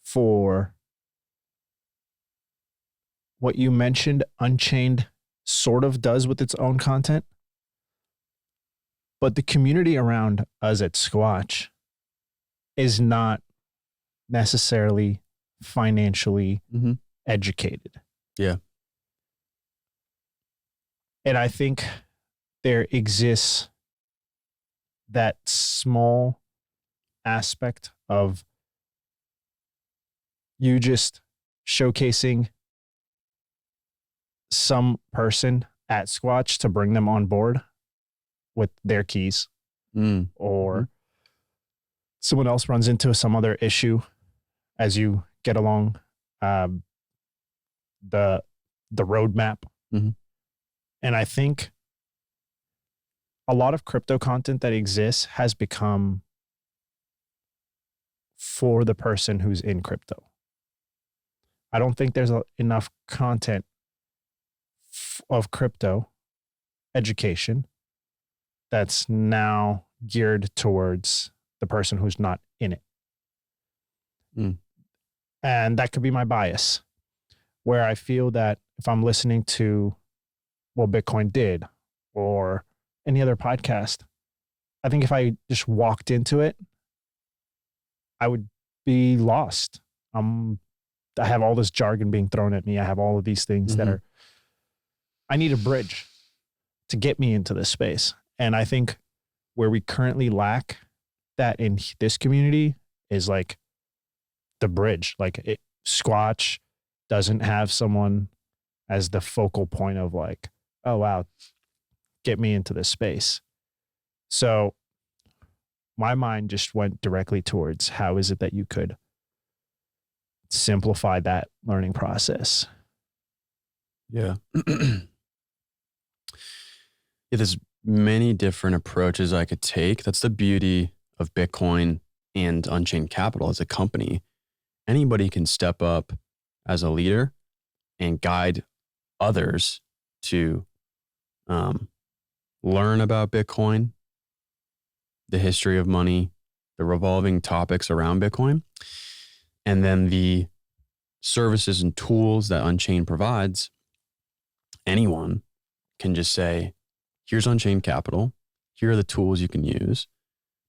for what you mentioned Unchained sort of does with its own content. But the community around us at Squatch is not necessarily financially educated. Yeah. And I think there exists that small aspect of you just showcasing some person at Squatch to bring them on board with their keys, or someone else runs into some other issue as you get along the roadmap. And I think a lot of crypto content that exists has become for the person who's in crypto. I don't think there's enough content of crypto education that's now geared towards the person who's not in it. And that could be my bias, where I feel that if I'm listening to what Bitcoin did or any other podcast, I think if I just walked into it, I would be lost. I have all this jargon being thrown at me. I have all of these things that I need a bridge to get me into this space. And I think where we currently lack that in this community is like the bridge. Like Squatch doesn't have someone as the focal point of like, oh wow, get me into this space. So my mind just went directly towards how is it that you could simplify that learning process. Yeah. Yeah, there's many different approaches I could take. That's the beauty of Bitcoin and Unchained Capital as a company. Anybody can step up as a leader and guide others to learn about Bitcoin, the history of money, the revolving topics around Bitcoin, and then the services and tools that Unchained provides. Anyone can just say, here's Unchained Capital. Here are the tools you can use.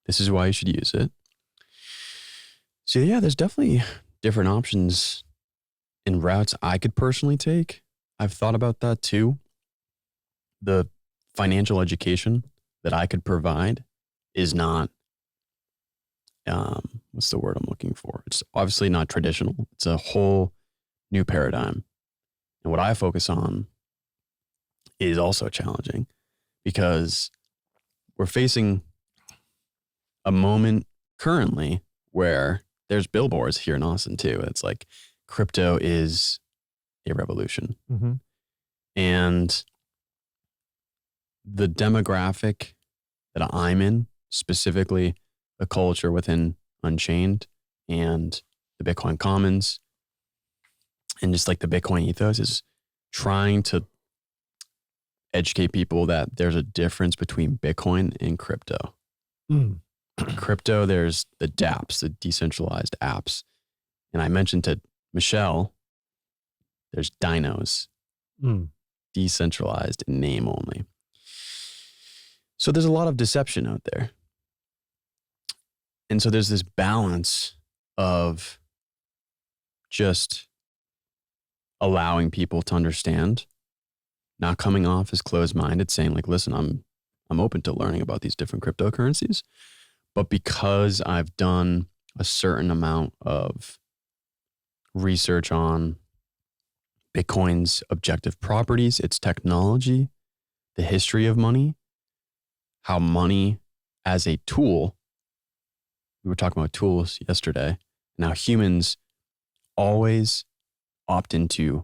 This is why you should use it. So yeah, there's definitely different options and routes I could personally take. I've thought about that too. The financial education that I could provide is not, what's the word I'm looking for? It's obviously not traditional. It's a whole new paradigm. And what I focus on is also challenging because we're facing a moment currently where there's billboards here in Austin too. It's like crypto is a revolution. Mm-hmm. And the demographic that I'm in, specifically the culture within Unchained and the Bitcoin Commons and just like the Bitcoin ethos, is trying to educate people that there's a difference between Bitcoin and crypto. Crypto, there's the dApps, the decentralized apps. And I mentioned to Michelle, there's dinos, decentralized in name only. So there's a lot of deception out there. And so there's this balance of just allowing people to understand, not coming off as closed-minded, saying like, listen, I'm open to learning about these different cryptocurrencies. But because I've done a certain amount of research on Bitcoin's objective properties, its technology, the history of money, how money as a tool, we were talking about tools yesterday, and how humans always opt into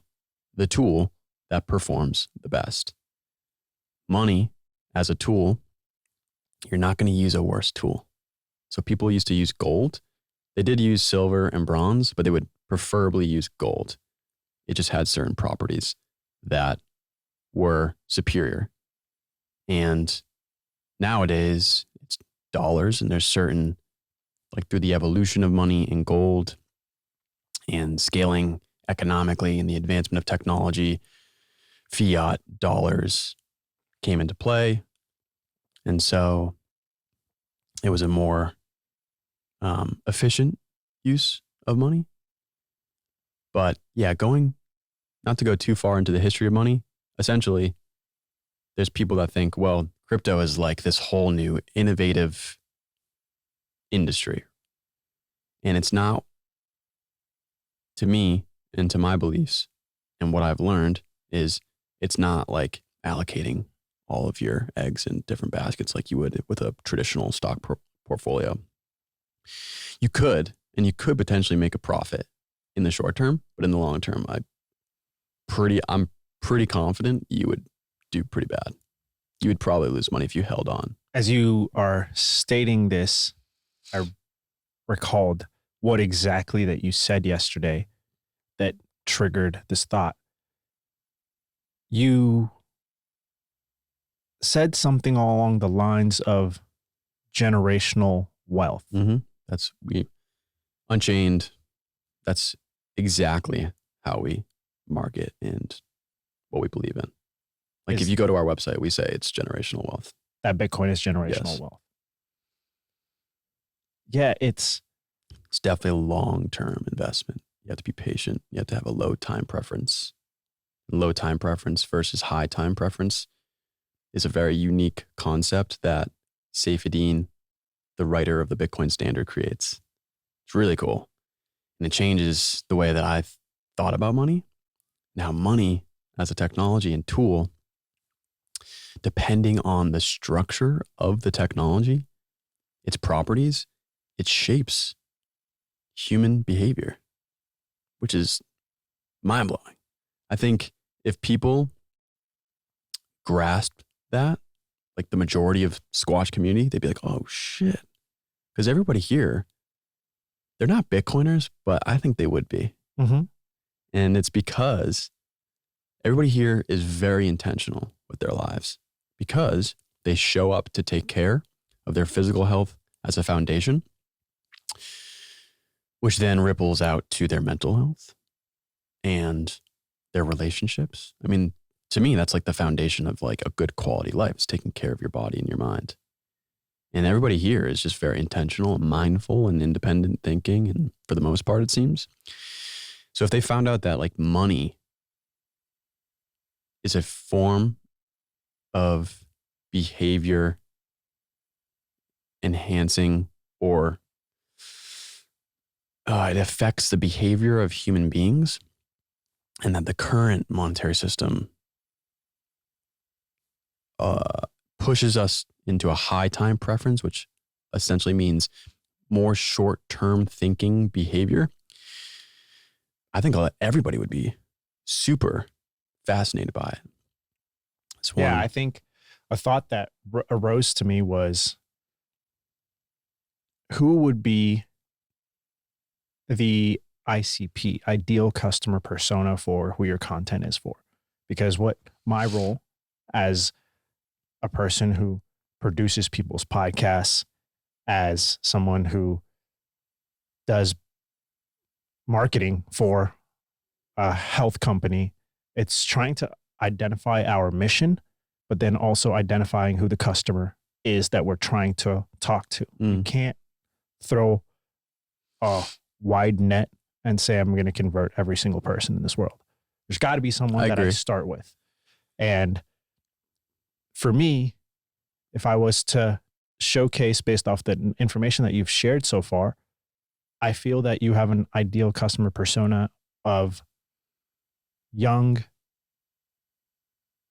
the tool that performs the best. Money as a tool, you're not going to use a worse tool. So people used to use gold. They did use silver and bronze, but they would preferably use gold. It just had certain properties that were superior. And nowadays it's dollars, and there's certain, like through the evolution of money and gold and scaling economically and the advancement of technology, fiat dollars came into play. And so it was a more efficient use of money. But yeah, not to go too far into the history of money, essentially, there's people that think, well, crypto is like this whole new innovative industry. And it's not, to me and to my beliefs and what I've learned, is it's not like allocating all of your eggs in different baskets like you would with a traditional stock portfolio. You could potentially make a profit in the short term, but in the long term, I'm pretty confident you would do pretty bad. You would probably lose money if you held on. As you are stating this, I recalled what exactly that you said yesterday that triggered this thought. You said something along the lines of generational wealth. Mm-hmm. Unchained, that's exactly how we market and what we believe in. Like if you go to our website, we say it's generational wealth. That Bitcoin is generational wealth. Yeah, it's definitely a long-term investment. You have to be patient. You have to have a low time preference. Low time preference versus high time preference is a very unique concept that Saifedean, the writer of the Bitcoin Standard, creates. It's really cool. And it changes the way that I've thought about money. Now, money as a technology and tool, depending on the structure of the technology, its properties, it shapes human behavior, which is mind-blowing. I think if people grasp that, like the majority of Squash community, they'd be like, oh shit. Because everybody here, they're not Bitcoiners, but I think they would be. Mm-hmm. And it's because everybody here is very intentional with their lives because they show up to take care of their physical health as a foundation, which then ripples out to their mental health and their relationships. I mean, to me, that's like the foundation of like a good quality life, is taking care of your body and your mind. And everybody here is just very intentional and mindful and independent thinking. And for the most part, it seems. So if they found out that like money is a form of behavior enhancing, or it affects the behavior of human beings, and that the current monetary system pushes us into a high time preference, which essentially means more short-term thinking behavior, I think everybody would be super fascinated by it. Yeah, I think a thought that arose to me was, who would be the ICP, ideal customer persona, for who your content is for? Because what my role as a person who produces people's podcasts, as someone who does marketing for a health company, it's trying to identify our mission, but then also identifying who the customer is that we're trying to talk to. You can't throw a wide net and say, I'm going to convert every single person in this world. There's got to be someone that I start with. And for me, if I was to showcase based off the information that you've shared so far, I feel that you have an ideal customer persona of young,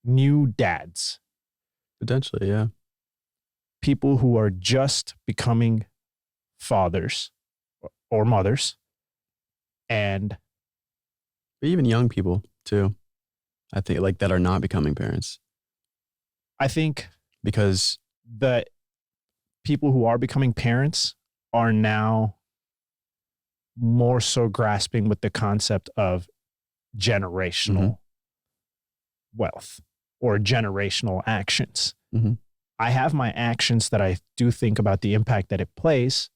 new dads. Potentially, yeah. People who are just becoming fathers or mothers. And even young people too, I think, like, that are not becoming parents. I think because the people who are becoming parents are now more so grasping with the concept of generational wealth or generational actions. I have my actions that I do think about the impact that it plays,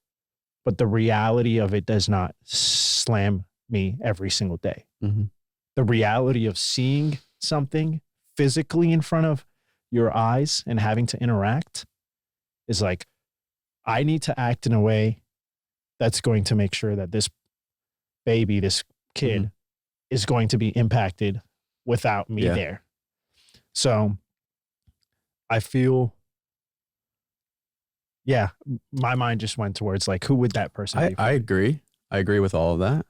but the reality of it does not slam me every single day. The reality of seeing something physically in front of your eyes and having to interact is like, I need to act in a way that's going to make sure that this baby, this kid is going to be impacted without me there. So I feel, my mind just went towards like, who would that person be? I agree. I agree with all of that.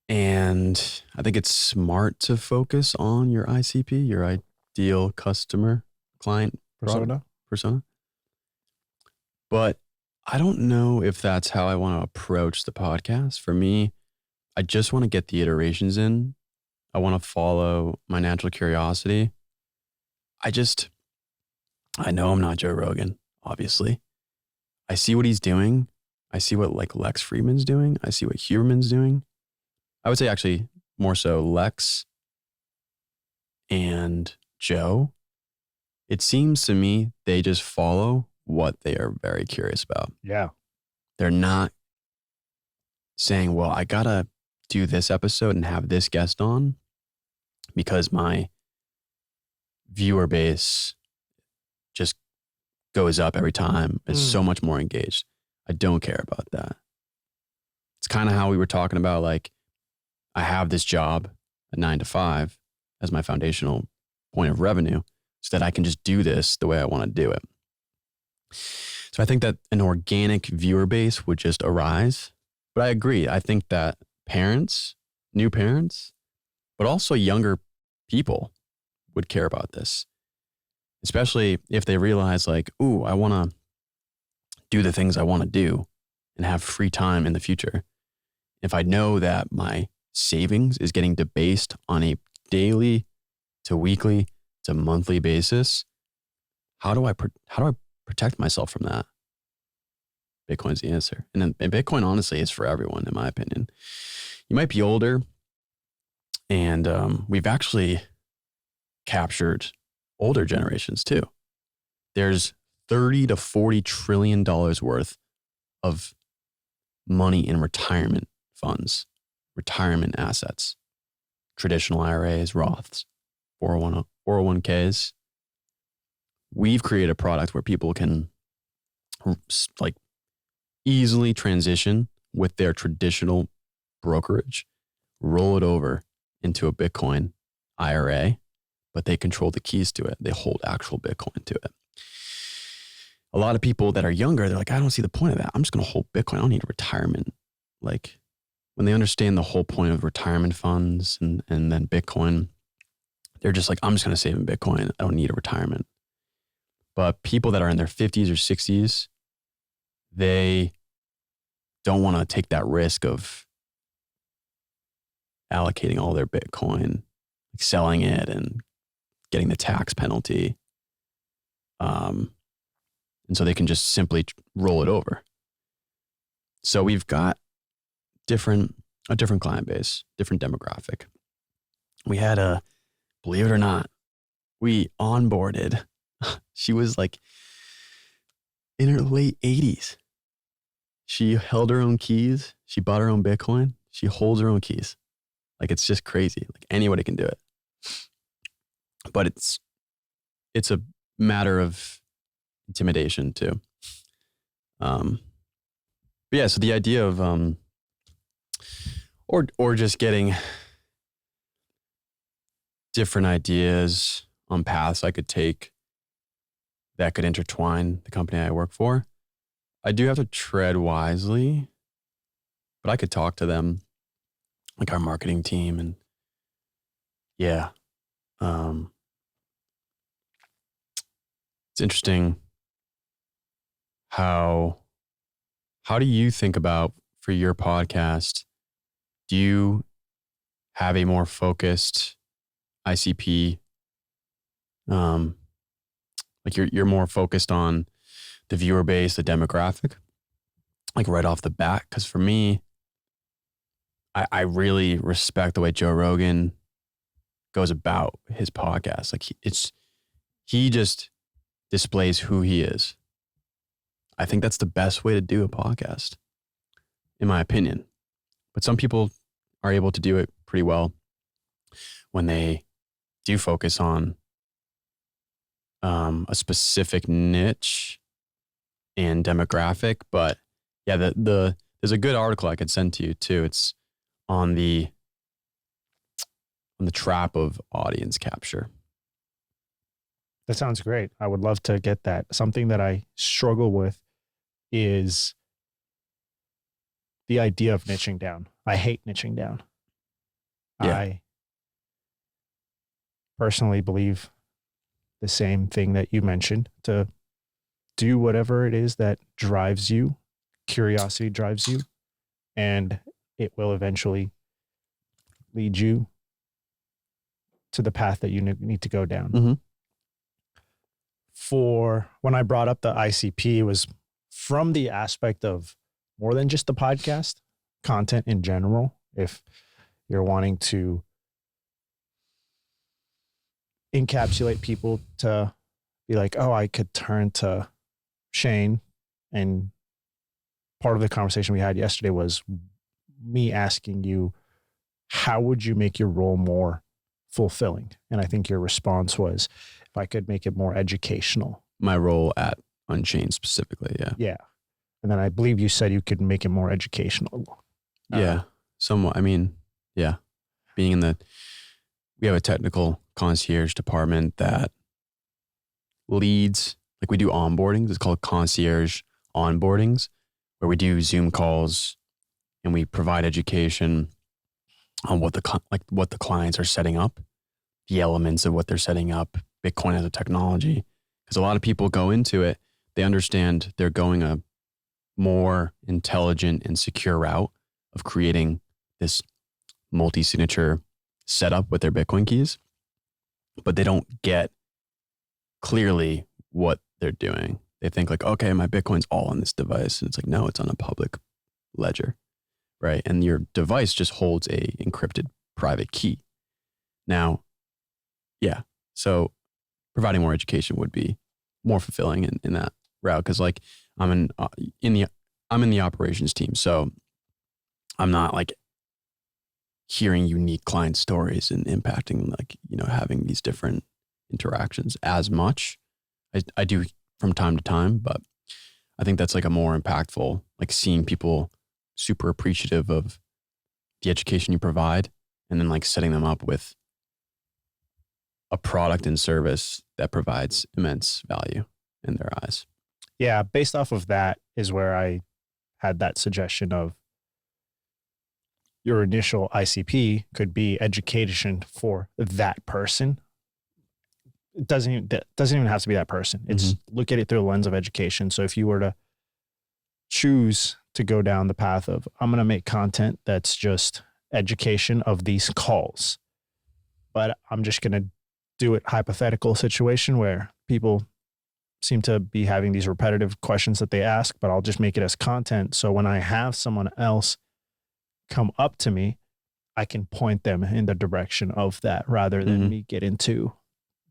And I think it's smart to focus on your ICP, your ideal customer, client persona. But I don't know if that's how I want to approach the podcast. For me, I just want to get the iterations in. I want to follow my natural curiosity. I know I'm not Joe Rogan, obviously. I see what he's doing. I see what like Lex Friedman's doing. I see what Huberman's doing. I would say actually more so Lex and Joe. It seems to me they just follow what they are very curious about. Yeah. They're not saying, well, I got to do this episode and have this guest on because my viewer base just goes up every time. It's so much more engaged. I don't care about that. It's kind of how we were talking about, like, I have this job at 9 to 5 as my foundational point of revenue so that I can just do this the way I want to do it. So I think that an organic viewer base would just arise. But I agree. I think that parents, new parents, but also younger people would care about this, especially if they realize like, ooh, I want to do the things I want to do and have free time in the future. If I know that my savings is getting debased on a daily to weekly to monthly basis, how do I protect myself from that? Bitcoin's the answer. And Bitcoin honestly is for everyone, in my opinion. You might be older, and we've actually captured older generations too. There's $30 to $40 trillion worth of money in retirement funds, retirement assets, traditional IRAs, Roths, 401ks. We've created a product where people can like easily transition with their traditional brokerage, roll it over into a Bitcoin IRA, but they control the keys to it. They hold actual Bitcoin to it. A lot of people that are younger, they're like, I don't see the point of that. I'm just going to hold Bitcoin. I don't need a retirement. Like when they understand the whole point of retirement funds and then Bitcoin, they're just like, I'm just going to save in Bitcoin. I don't need a retirement. But people that are in their 50s or 60s, they don't want to take that risk of allocating all their Bitcoin, like selling it and getting the tax penalty. And so they can just simply roll it over. So we've got a different client base, different demographic. We had believe it or not, we onboarded. She was like in her late 80s. She held her own keys. She bought her own Bitcoin. She holds her own keys. Like it's just crazy. Like anybody can do it. But it's a matter of intimidation too. But yeah, so the idea of or just getting different ideas on paths I could take that could intertwine the company I work for. I do have to tread wisely, but I could talk to them, like our marketing team, and yeah. It's interesting how do you think about for your podcast? Do you have a more focused ICP? Like you're more focused on the viewer base, the demographic, like right off the bat? Because for me, I really respect the way Joe Rogan goes about his podcast. Like he just displays who he is. I think that's the best way to do a podcast, in my opinion. But some people are able to do it pretty well when they do focus on a specific niche and demographic. But yeah, there's a good article I could send to you too. It's on the trap of audience capture. That sounds great. I would love to get that. Something that I struggle with is the idea of niching down. I hate niching down. Yeah. I personally believe the same thing that you mentioned, to do whatever it is that drives you. Curiosity drives you, and it will eventually lead you to the path that you need to go down. Mm-hmm. For when I brought up the ICP, it was from the aspect of more than just the podcast, content in general. If you're wanting to encapsulate people to be like, oh, I could turn to Shane. And part of the conversation we had yesterday was me asking you, how would you make your role more fulfilling? And I think your response was, if I could make it more educational. My role at Unchained specifically, yeah. Yeah. And then I believe you said you could make it more educational. Yeah, somewhat. I mean, yeah. We have a technical concierge department that leads like we do onboardings. It's called concierge onboardings, where we do Zoom calls and we provide education on what the clients are setting up, the elements of what they're setting up, Bitcoin as a technology. Because a lot of people go into it, they understand they're going a more intelligent and secure route of creating this multi-signature setup with their Bitcoin keys, but they don't get clearly what they're doing. They think like, okay, my Bitcoin's all on this device. And it's like, no, it's on a public ledger, right? And your device just holds a encrypted private key. Now, yeah, so providing more education would be more fulfilling in that route. Cause like I'm in the operations team. So I'm not like hearing unique client stories and impacting like, having these different interactions as much. I do from time to time, but I think that's like a more impactful, like seeing people super appreciative of the education you provide and then like setting them up with a product and service that provides immense value in their eyes. Yeah. Based off of that is where I had that suggestion of your initial ICP could be education for that person. It doesn't even have to be that person. It's look at it through the lens of education. So if you were to choose to go down the path of, I'm going to make content that's just education of these calls, but I'm just going to do it hypothetical situation where people seem to be having these repetitive questions that they ask, but I'll just make it as content. So when I have someone else come up to me, I can point them in the direction of that rather than me get into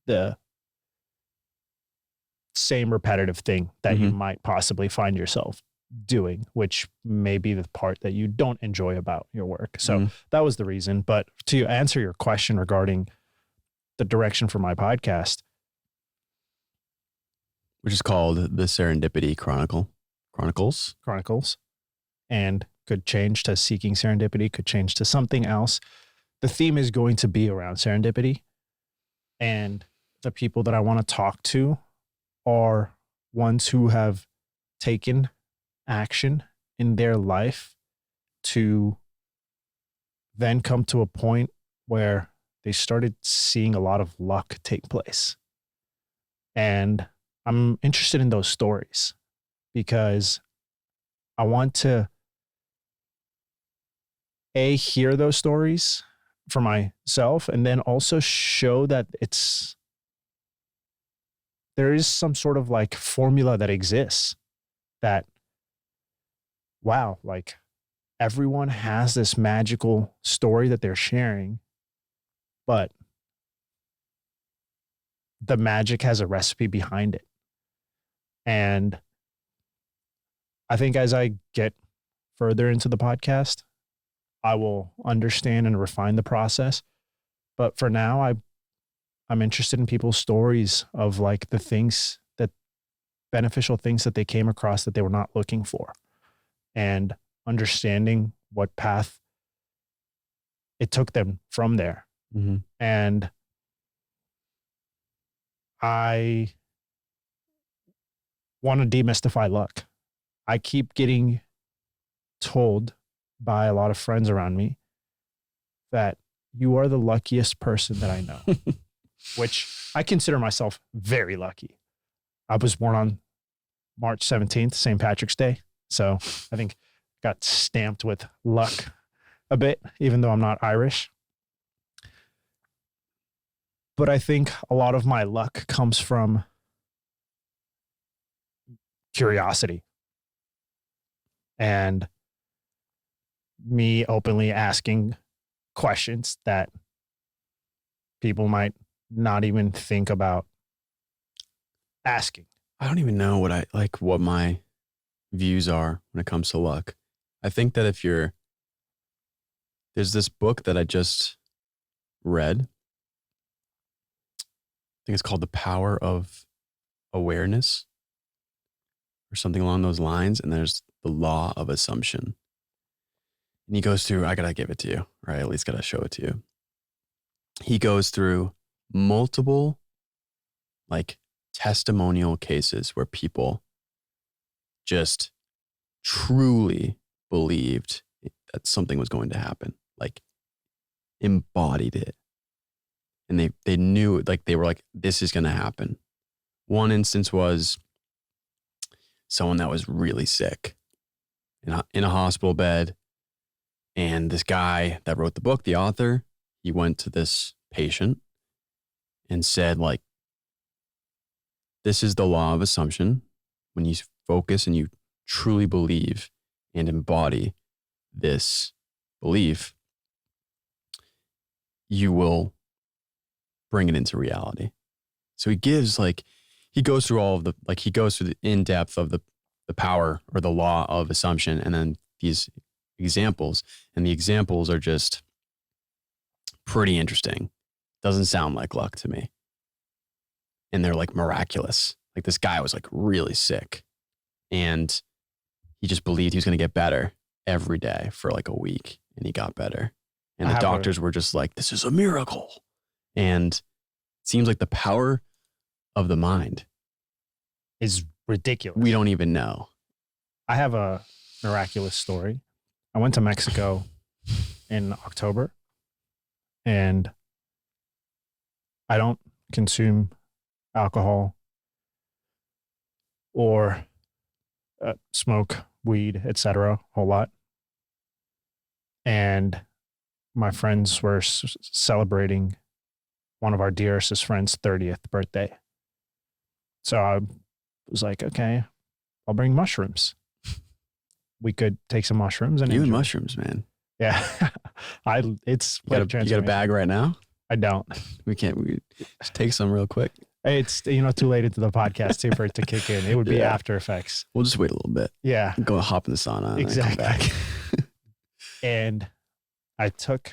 the same repetitive thing that you might possibly find yourself doing, which may be the part that you don't enjoy about your work. So that was the reason. But to answer your question regarding the direction for my podcast, which is called the Serendipity Chronicles, and could change to Seeking Serendipity, could change to something else. The theme is going to be around serendipity, and the people that I want to talk to are ones who have taken action in their life to then come to a point where they started seeing a lot of luck take place. And I'm interested in those stories because I want to hear those stories for myself and then also show that there is some sort of like formula that exists that, wow, like everyone has this magical story that they're sharing, but the magic has a recipe behind it. And I think as I get further into the podcast, I will understand and refine the process. But for now, I'm interested in people's stories of like the things that beneficial things that they came across that they were not looking for, and understanding what path it took them from there. And I want to demystify luck. I keep getting told by a lot of friends around me that you are the luckiest person that I know, which I consider myself very lucky. I was born on March 17th, St. Patrick's Day. So I think got stamped with luck a bit, even though I'm not Irish. But I think a lot of my luck comes from curiosity and me openly asking questions that people might not even think about asking. I don't even know what my views are when it comes to luck. I think that there's this book that I just read. I think it's called The Power of Awareness or something along those lines. And there's the law of assumption. And he goes through, I got to give it to you, right? At least got to show it to you. He goes through multiple like testimonial cases where people just truly believed that something was going to happen, like embodied it. And they knew, like, they were like, this is going to happen. One instance was someone that was really sick in a hospital bed. And this guy that wrote the book, the author, he went to this patient and said, like, this is the law of assumption. When you focus and you truly believe and embody this belief, you will bring it into reality. So he goes through all of he goes through the in-depth of the power or the law of assumption, and then these examples, and the examples are just pretty interesting. Doesn't sound like luck to me. And they're like miraculous. Like, this guy was like really sick, and he just believed he was going to get better every day for like a week, and he got better. And the doctors were just like, this is a miracle. And it seems like the power of the mind is ridiculous. We don't even know. I have a miraculous story. I went to Mexico in October, and I don't consume alcohol or smoke weed, etc. a whole lot. And my friends were celebrating one of our dearest friends' 30th birthday. So I was like, okay, I'll bring mushrooms. We could take some mushrooms and you and enjoy. Mushrooms, man. Yeah. It's you got a bag right now? I don't. We just take some real quick. It's, too late into the podcast too for it to kick in. It would be After Effects. We'll just wait a little bit. Yeah. Go hop in the sauna. Exactly. And come back. And I took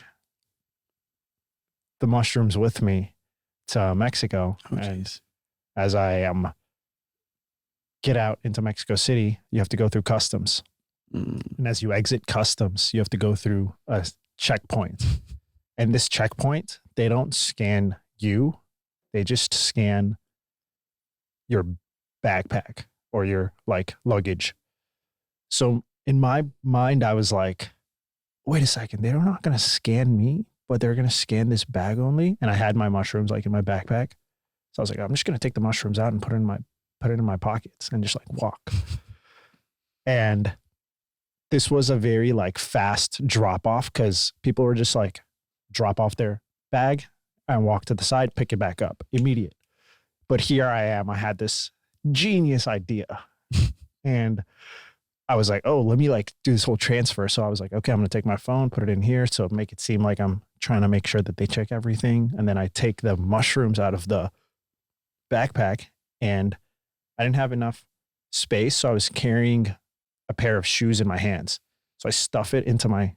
the mushrooms with me to Mexico. And as I get out into Mexico City, you have to go through customs. And as you exit customs, you have to go through a checkpoint. And this checkpoint, they don't scan you. They just scan your backpack or your luggage. So in my mind, I was like, wait a second, they're not going to scan me, but they're going to scan this bag only. And I had my mushrooms in my backpack. So I was like, I'm just going to take the mushrooms out and put it in my pockets and just walk. And this was a very fast drop off, because people were just drop off their bag and walk to the side, pick it back up, immediate. But here I am. I had this genius idea, and I was like, oh, let me do this whole transfer. So I was like, okay, I'm going to take my phone, put it in here. So make it seem like I'm trying to make sure that they check everything. And then I take the mushrooms out of the backpack, and I didn't have enough space. So I was carrying a pair of shoes in my hands. So I stuff it into my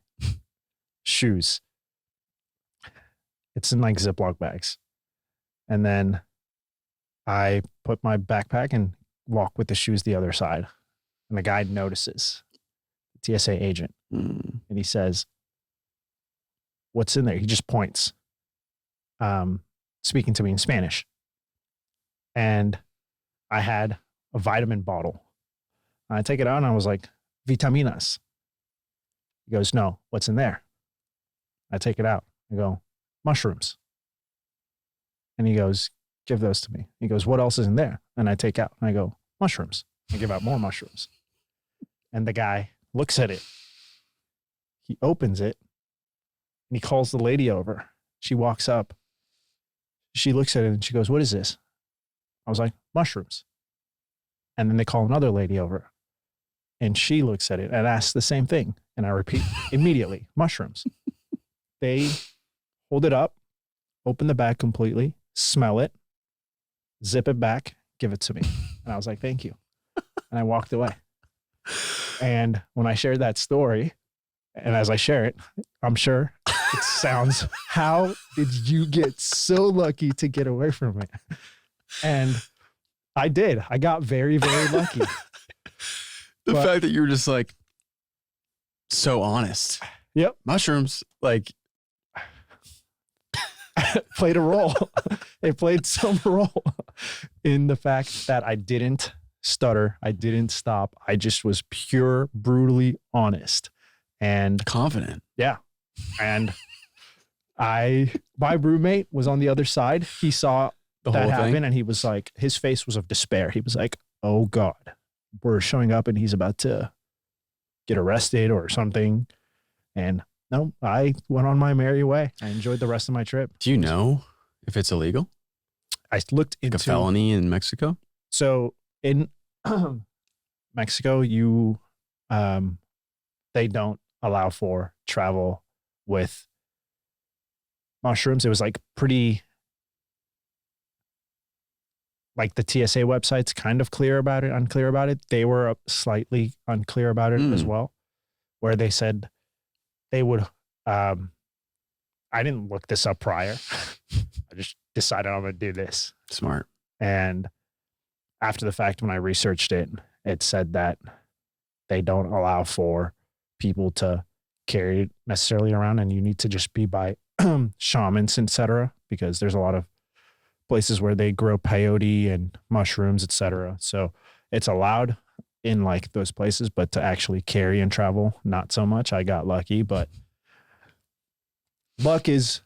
shoes. It's in Ziploc bags. And then I put my backpack and walk with the shoes the other side. And the guy notices, the TSA agent, and he says, what's in there? He just points, speaking to me in Spanish. And I had a vitamin bottle. I take it out and I was like, vitaminas. He goes, no, what's in there? I take it out. I go, mushrooms. And he goes, give those to me. He goes, what else is in there? And I take out and I go, mushrooms. I give out more mushrooms. And the guy looks at it. He opens it and he calls the lady over. She walks up. She looks at it and she goes, what is this? I was like, mushrooms. And then they call another lady over. And she looks at it and asks the same thing. And I repeat immediately, mushrooms. They hold it up, open the bag completely, smell it, zip it back, give it to me. And I was like, thank you. And I walked away. And when I shared that story, and as I share it, I'm sure it sounds, how did you get so lucky to get away from it? And I did. I got very, very lucky. The fact that you were just so honest. Yep. Mushrooms, played a role. It played some role in the fact that I didn't stutter. I didn't stop. I just was pure, brutally honest. And Confident. yeah. And my roommate was on the other side. He saw The that whole happen thing. and he was like, his face was of despair. He was like, oh God, we're showing up and he's about to get arrested or something. And no, I went on my merry way. I enjoyed the rest of my trip. Do you know if it's illegal? I looked Like into a felony in Mexico? So in Mexico, they don't allow for travel with mushrooms. It was like pretty, like the TSA website's kind of unclear about it. They were slightly unclear about it as well, where they said they would, I didn't look this up prior. I just decided I'm going to do this. Smart. And after the fact, when I researched it, it said that they don't allow for people to carry it necessarily around, and you need to just be by shamans, etc., because there's a lot of places where they grow peyote and mushrooms, etc. So it's allowed in like those places, but to actually carry and travel, not so much. I got lucky, but there's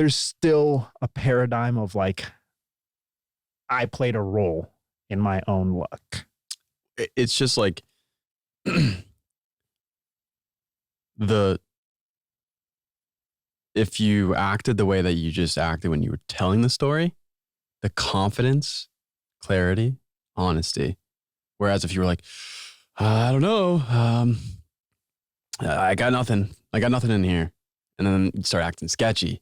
still a paradigm of like, I played a role in my own luck. It's just like if you acted the way that you just acted when you were telling the story, the confidence, clarity, honesty. Whereas if you were like, I don't know, I got nothing in here. And then you start acting sketchy.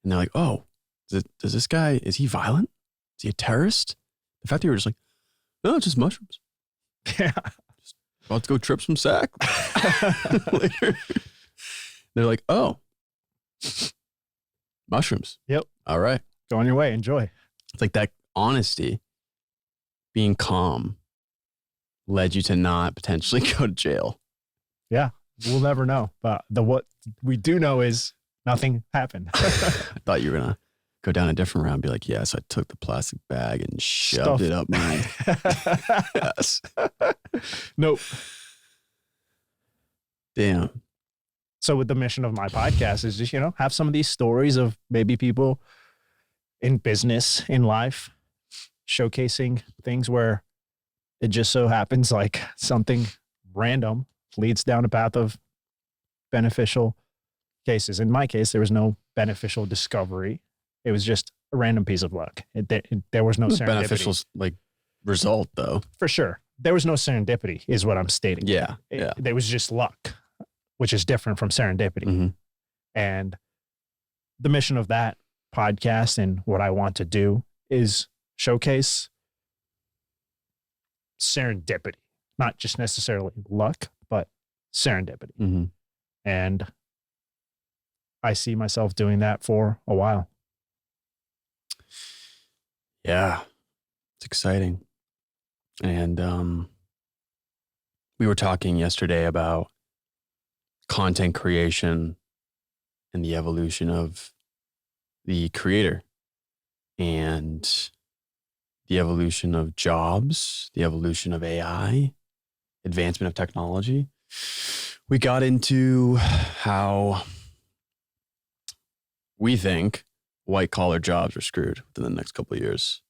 And they're like, oh, does this guy, is he violent? Is he a terrorist? The fact that you were just like, no, it's just mushrooms. Yeah. Just about to go trip some sack later. They're like, oh, mushrooms. Yep. All right. Go on your way. Enjoy. It's like that honesty, being calm, led you to not potentially go to jail. Yeah. We'll never know. But what we do know is nothing happened. I thought you were going to go down a different route and be like, yes, I took the plastic bag and shoved it up my ass. Nope. Damn. So with the mission of my podcast is just, have some of these stories of maybe people in business, in life, showcasing things where it just so happens like something random leads down a path of beneficial cases. In my case, there was no beneficial discovery. It was just a random piece of luck. There was no serendipity. Beneficial like result though. For sure. There was no serendipity is what I'm stating. Yeah. There was just luck, which is different from serendipity. Mm-hmm. And the mission of that podcast and what I want to do is showcase serendipity, not just necessarily luck, but serendipity. Mm-hmm. And I see myself doing that for a while. Yeah. It's exciting. And we were talking yesterday about content creation and the evolution of the creator and the evolution of jobs, the evolution of AI, advancement of technology. We got into how we think white collar jobs are screwed within the next couple of years.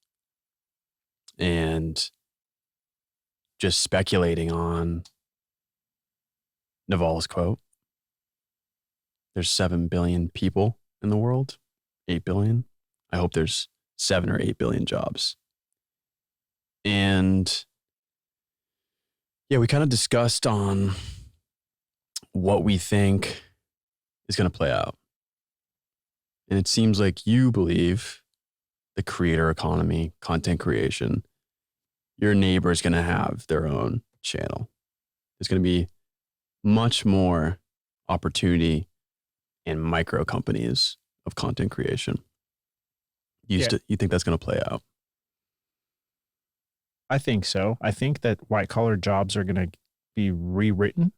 And just speculating on Naval's quote. There's 7 billion people in the world, 8 billion. I hope there's 7 or 8 billion jobs. And yeah, we kind of discussed on what we think is going to play out. And it seems like you believe the creator economy, content creation, your neighbor is going to have their own channel. There's going to be much more opportunity in micro companies of content creation. You think that's going to play out? I think so. I think that white collar jobs are going to be rewritten.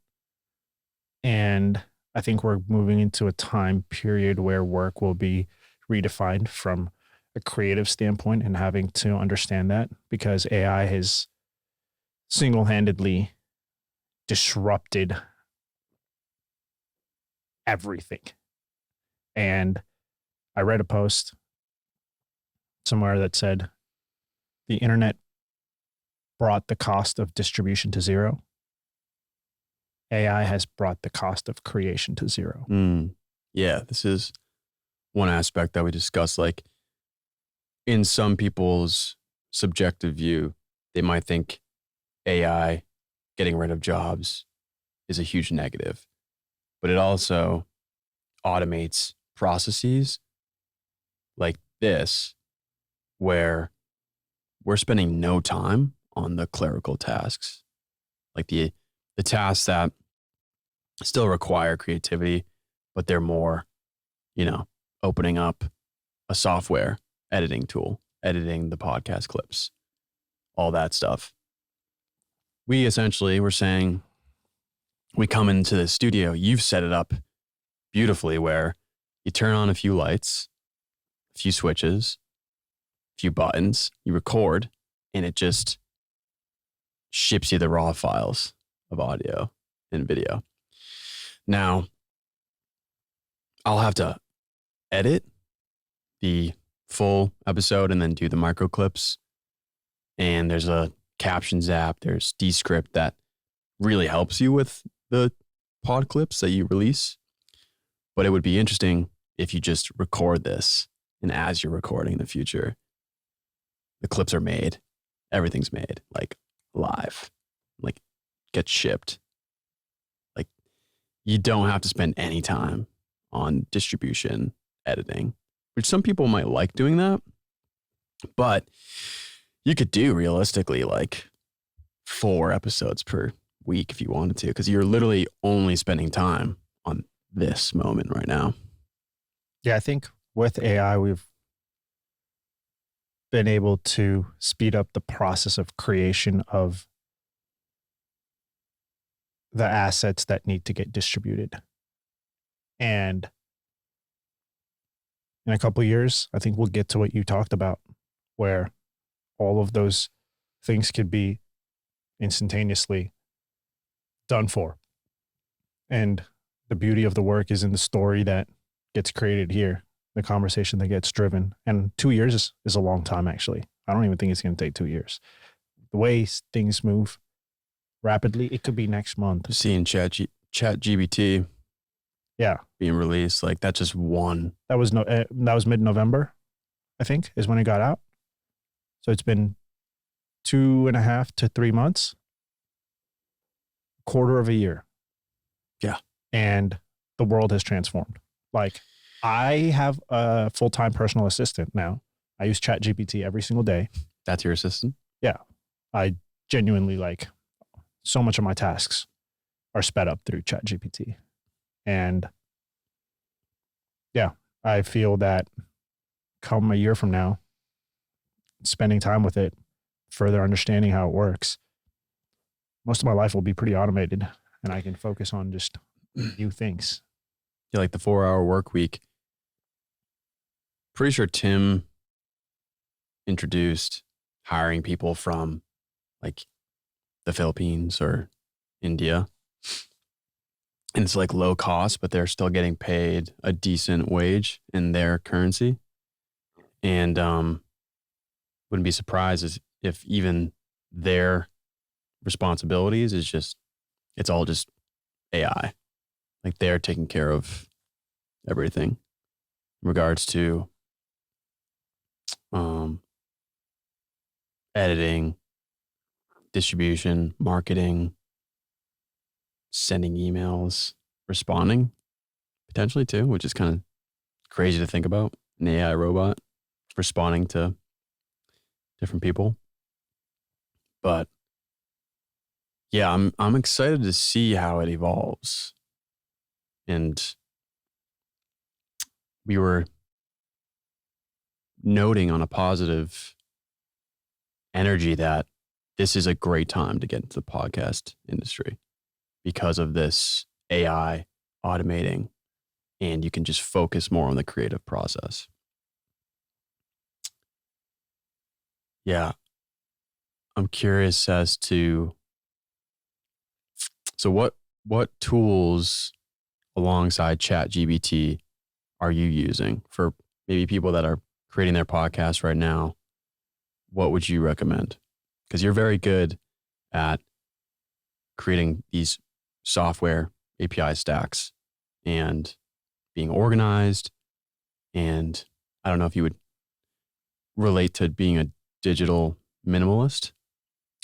And I think we're moving into a time period where work will be redefined from a creative standpoint and having to understand that because AI has single-handedly disrupted everything. And I read a post somewhere that said the internet brought the cost of distribution to zero. AI has brought the cost of creation to zero. Yeah, this is one aspect that we discussed. Like, in some people's subjective view, they might think AI getting rid of jobs is a huge negative, but it also automates processes like this, where we're spending no time on the clerical tasks, like the tasks that still require creativity, but they're more, opening up a software editing tool, editing the podcast clips, all that stuff. We essentially were saying, we come into the studio, you've set it up beautifully where you turn on a few lights, a few switches, a few buttons, you record, and it just ships you the raw files of audio and video. Now, I'll have to edit the full episode and then do the micro clips. And there's a captions app, there's Descript that really helps you with the pod clips that you release. But it would be interesting if you just record this, and as you're recording in the future, the clips are made, everything's made, like live, like gets shipped. Like, you don't have to spend any time on distribution, editing, which some people might like doing that, but you could do realistically like 4 episodes per week if you wanted to, because you're literally only spending time on this moment right now. Yeah, I think with AI, we've been able to speed up the process of creation of the assets that need to get distributed. And in a couple of years, I think we'll get to what you talked about, where all of those things could be instantaneously done for. And the beauty of the work is in the story that gets created here, the conversation that gets driven. And 2 years is a long time, actually. I don't even think it's going to take 2 years. The way things move rapidly, it could be next month. Seeing ChatGPT being released, like that's just one. That was mid-November, I think, is when it got out. So it's been 2.5 to 3 months, quarter of a year. Yeah. And the world has transformed. Like, I have a full-time personal assistant now. I use ChatGPT every single day. That's your assistant? Yeah. I genuinely, like, so much of my tasks are sped up through ChatGPT. And yeah, I feel that come a year from now, spending time with it, further understanding how it works, most of my life will be pretty automated and I can focus on just new things. Yeah, like the 4-hour work week. Pretty sure Tim introduced hiring people from like the Philippines or India. And it's like low cost, but they're still getting paid a decent wage in their currency. And wouldn't be surprised if even their responsibilities is just, it's all just AI. Like they're taking care of everything in regards to editing, distribution, marketing, sending emails, responding potentially too, which is kind of crazy to think about. An AI robot responding to different people. But yeah, I'm excited to see how it evolves. And we were noting on a positive energy that this is a great time to get into the podcast industry because of this AI automating, and you can just focus more on the creative process. Yeah. I'm curious as to, so what tools alongside ChatGPT are you using for maybe people that are creating their podcast right now? What would you recommend? Because you're very good at creating these software API stacks and being organized. And I don't know if you would relate to being a digital minimalist.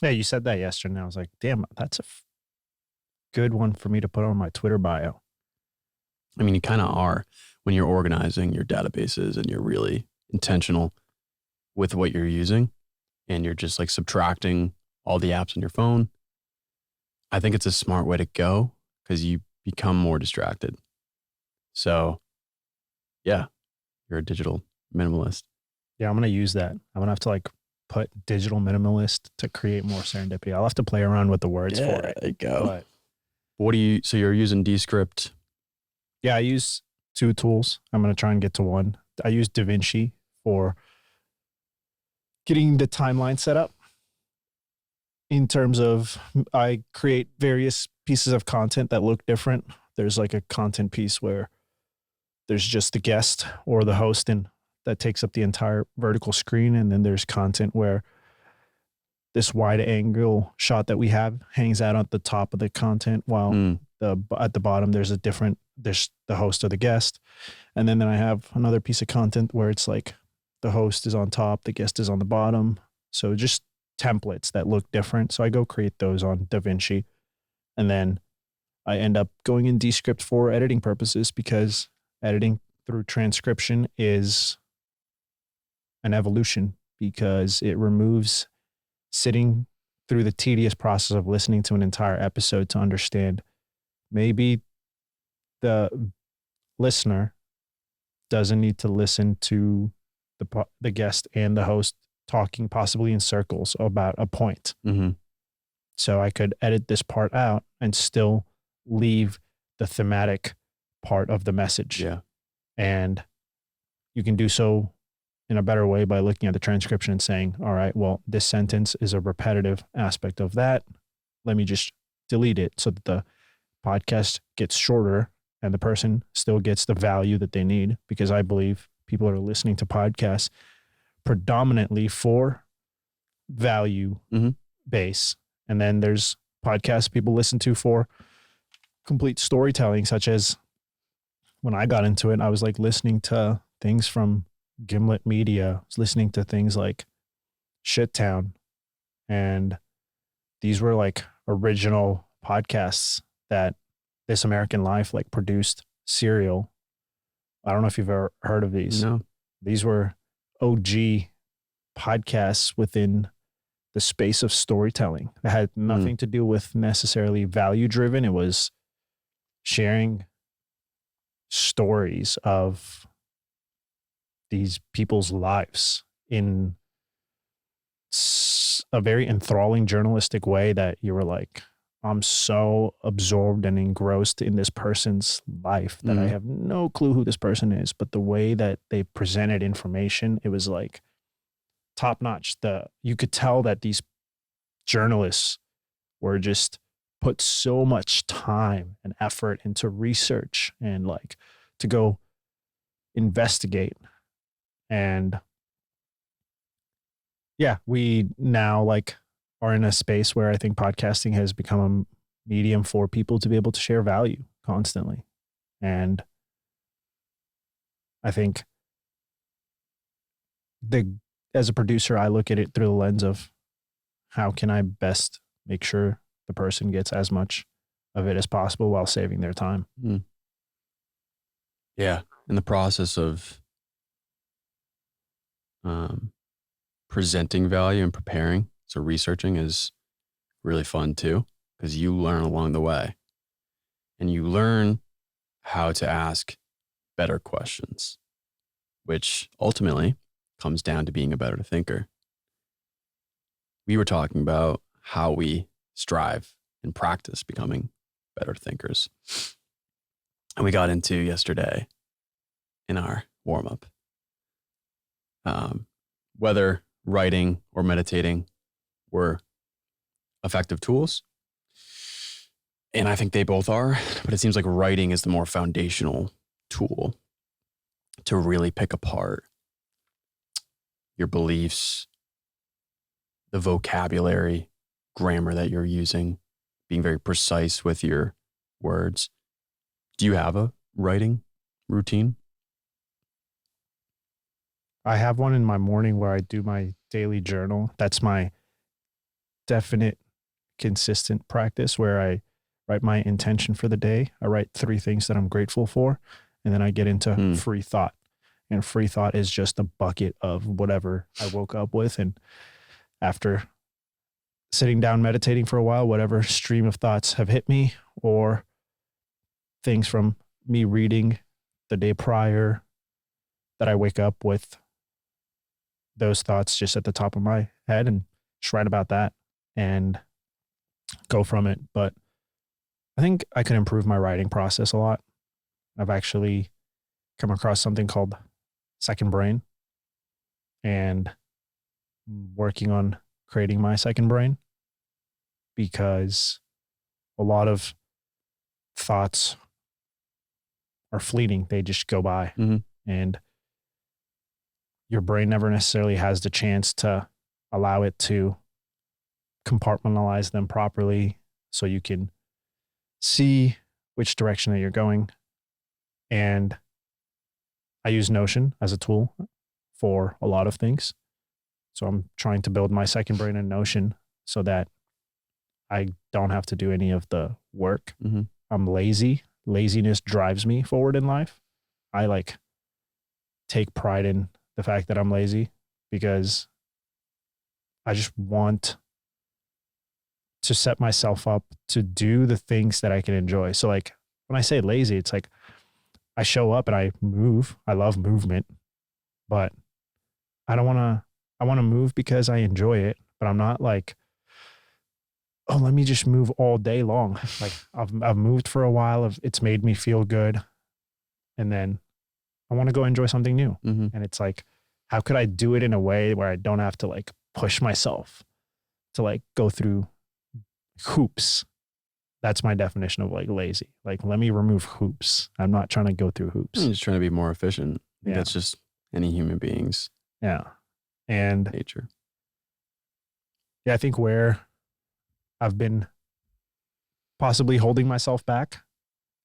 Yeah, you said that yesterday. And I was like, damn, that's a good one for me to put on my Twitter bio. I mean, you kind of are when you're organizing your databases and you're really intentional with what you're using and you're just like subtracting all the apps on your phone. I think it's a smart way to go because you become more distracted. So, yeah, you're a digital minimalist. Yeah, I'm going to use that. I'm going to have to like put digital minimalist to create more serendipity. I'll have to play around with the words for it. There you go. But What do you, so you're using Descript? yeah, I use 2 tools. I'm going to try and get to one. I use DaVinci for getting the timeline set up. In terms of, I create various pieces of content that look different. There's like a content piece where there's just the guest or the host and that takes up the entire vertical screen. And then there's content where this wide angle shot that we have hangs out at the top of the content while at the bottom there's the host or the guest. And then I have another piece of content where it's like the host is on top, the guest is on the bottom. So just templates that look different. So I go create those on DaVinci. And then I end up going in Descript for editing purposes because editing through transcription is an evolution because it removes sitting through the tedious process of listening to an entire episode to understand. Maybe the listener doesn't need to listen to the guest and the host talking possibly in circles about a point. Mm-hmm. So I could edit this part out and still leave the thematic part of the message. Yeah. And you can do so in a better way by looking at the transcription and saying, all right, well, this sentence is a repetitive aspect of that. Let me just delete it so that the podcast gets shorter and the person still gets the value that they need, because I believe people are listening to podcasts predominantly for value base. And then there's podcasts people listen to for complete storytelling, such as when I got into it, I was like listening to things from Gimlet Media. I was listening to things like Shittown. And these were like original podcasts that This American Life like produced. Serial. I don't know if you've ever heard of these. No. These were OG podcasts within the space of storytelling that had nothing to do with necessarily value driven. It was sharing stories of these people's lives in a very enthralling journalistic way that you were like, I'm so absorbed and engrossed in this person's life that I have no clue who this person is. But the way that they presented information, it was like top notch. You could tell that these journalists were just put so much time and effort into research and like to go investigate. And yeah, we now like are in a space where I think podcasting has become a medium for people to be able to share value constantly. And I think as a producer, I look at it through the lens of how can I best make sure the person gets as much of it as possible while saving their time. Yeah. In the process of presenting value and preparing, so researching is really fun too, because you learn along the way and you learn how to ask better questions, which ultimately comes down to being a better thinker. We were talking about how we strive and practice becoming better thinkers. And we got into yesterday in our warm-up whether writing or meditating were effective tools. And I think they both are, but it seems like writing is the more foundational tool to really pick apart your beliefs, the vocabulary, grammar that you're using, being very precise with your words. Do you have a writing routine? I have one in my morning where I do my daily journal. That's my definite, consistent practice where I write my intention for the day. I write 3 things that I'm grateful for, and then I get into free thought. And free thought is just a bucket of whatever I woke up with. And after sitting down, meditating for a while, whatever stream of thoughts have hit me, or things from me reading the day prior, that I wake up with those thoughts just at the top of my head and just write about that and go from it. But I think I could improve my writing process a lot. I've actually come across something called second brain and working on creating my second brain, because a lot of thoughts are fleeting. They just go by. And your brain never necessarily has the chance to allow it to compartmentalize them properly so you can see which direction that you're going. And I use Notion as a tool for a lot of things. So I'm trying to build my second brain in Notion so that I don't have to do any of the work. I'm lazy. Laziness drives me forward in life. I take pride in the fact that I'm lazy, because I just want to set myself up to do the things that I can enjoy. So when I say lazy, it's like I show up and I move. I love movement, but I want to move because I enjoy it, but I'm not like, oh, let me just move all day long. Like I've moved for a while. It's made me feel good. And then I want to go enjoy something new. And it's like, how could I do it in a way where I don't have to push myself to go through hoops? That's my definition of lazy. Let me remove hoops. I'm not trying to go through hoops. I'm just trying to be more efficient. Yeah. That's just any human being's and nature. Yeah, I think where I've been possibly holding myself back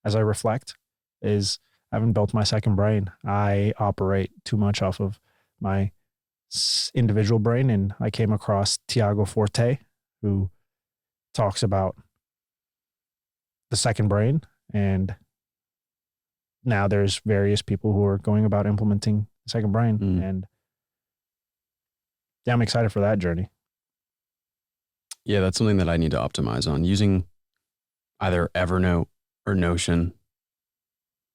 as I reflect is I haven't built my second brain. I operate too much off of my individual brain. And I came across Tiago Forte, who talks about the second brain. And now there's various people who are going about implementing the second brain. And I'm excited for that journey. Yeah, that's something that I need to optimize on, using either Evernote or Notion.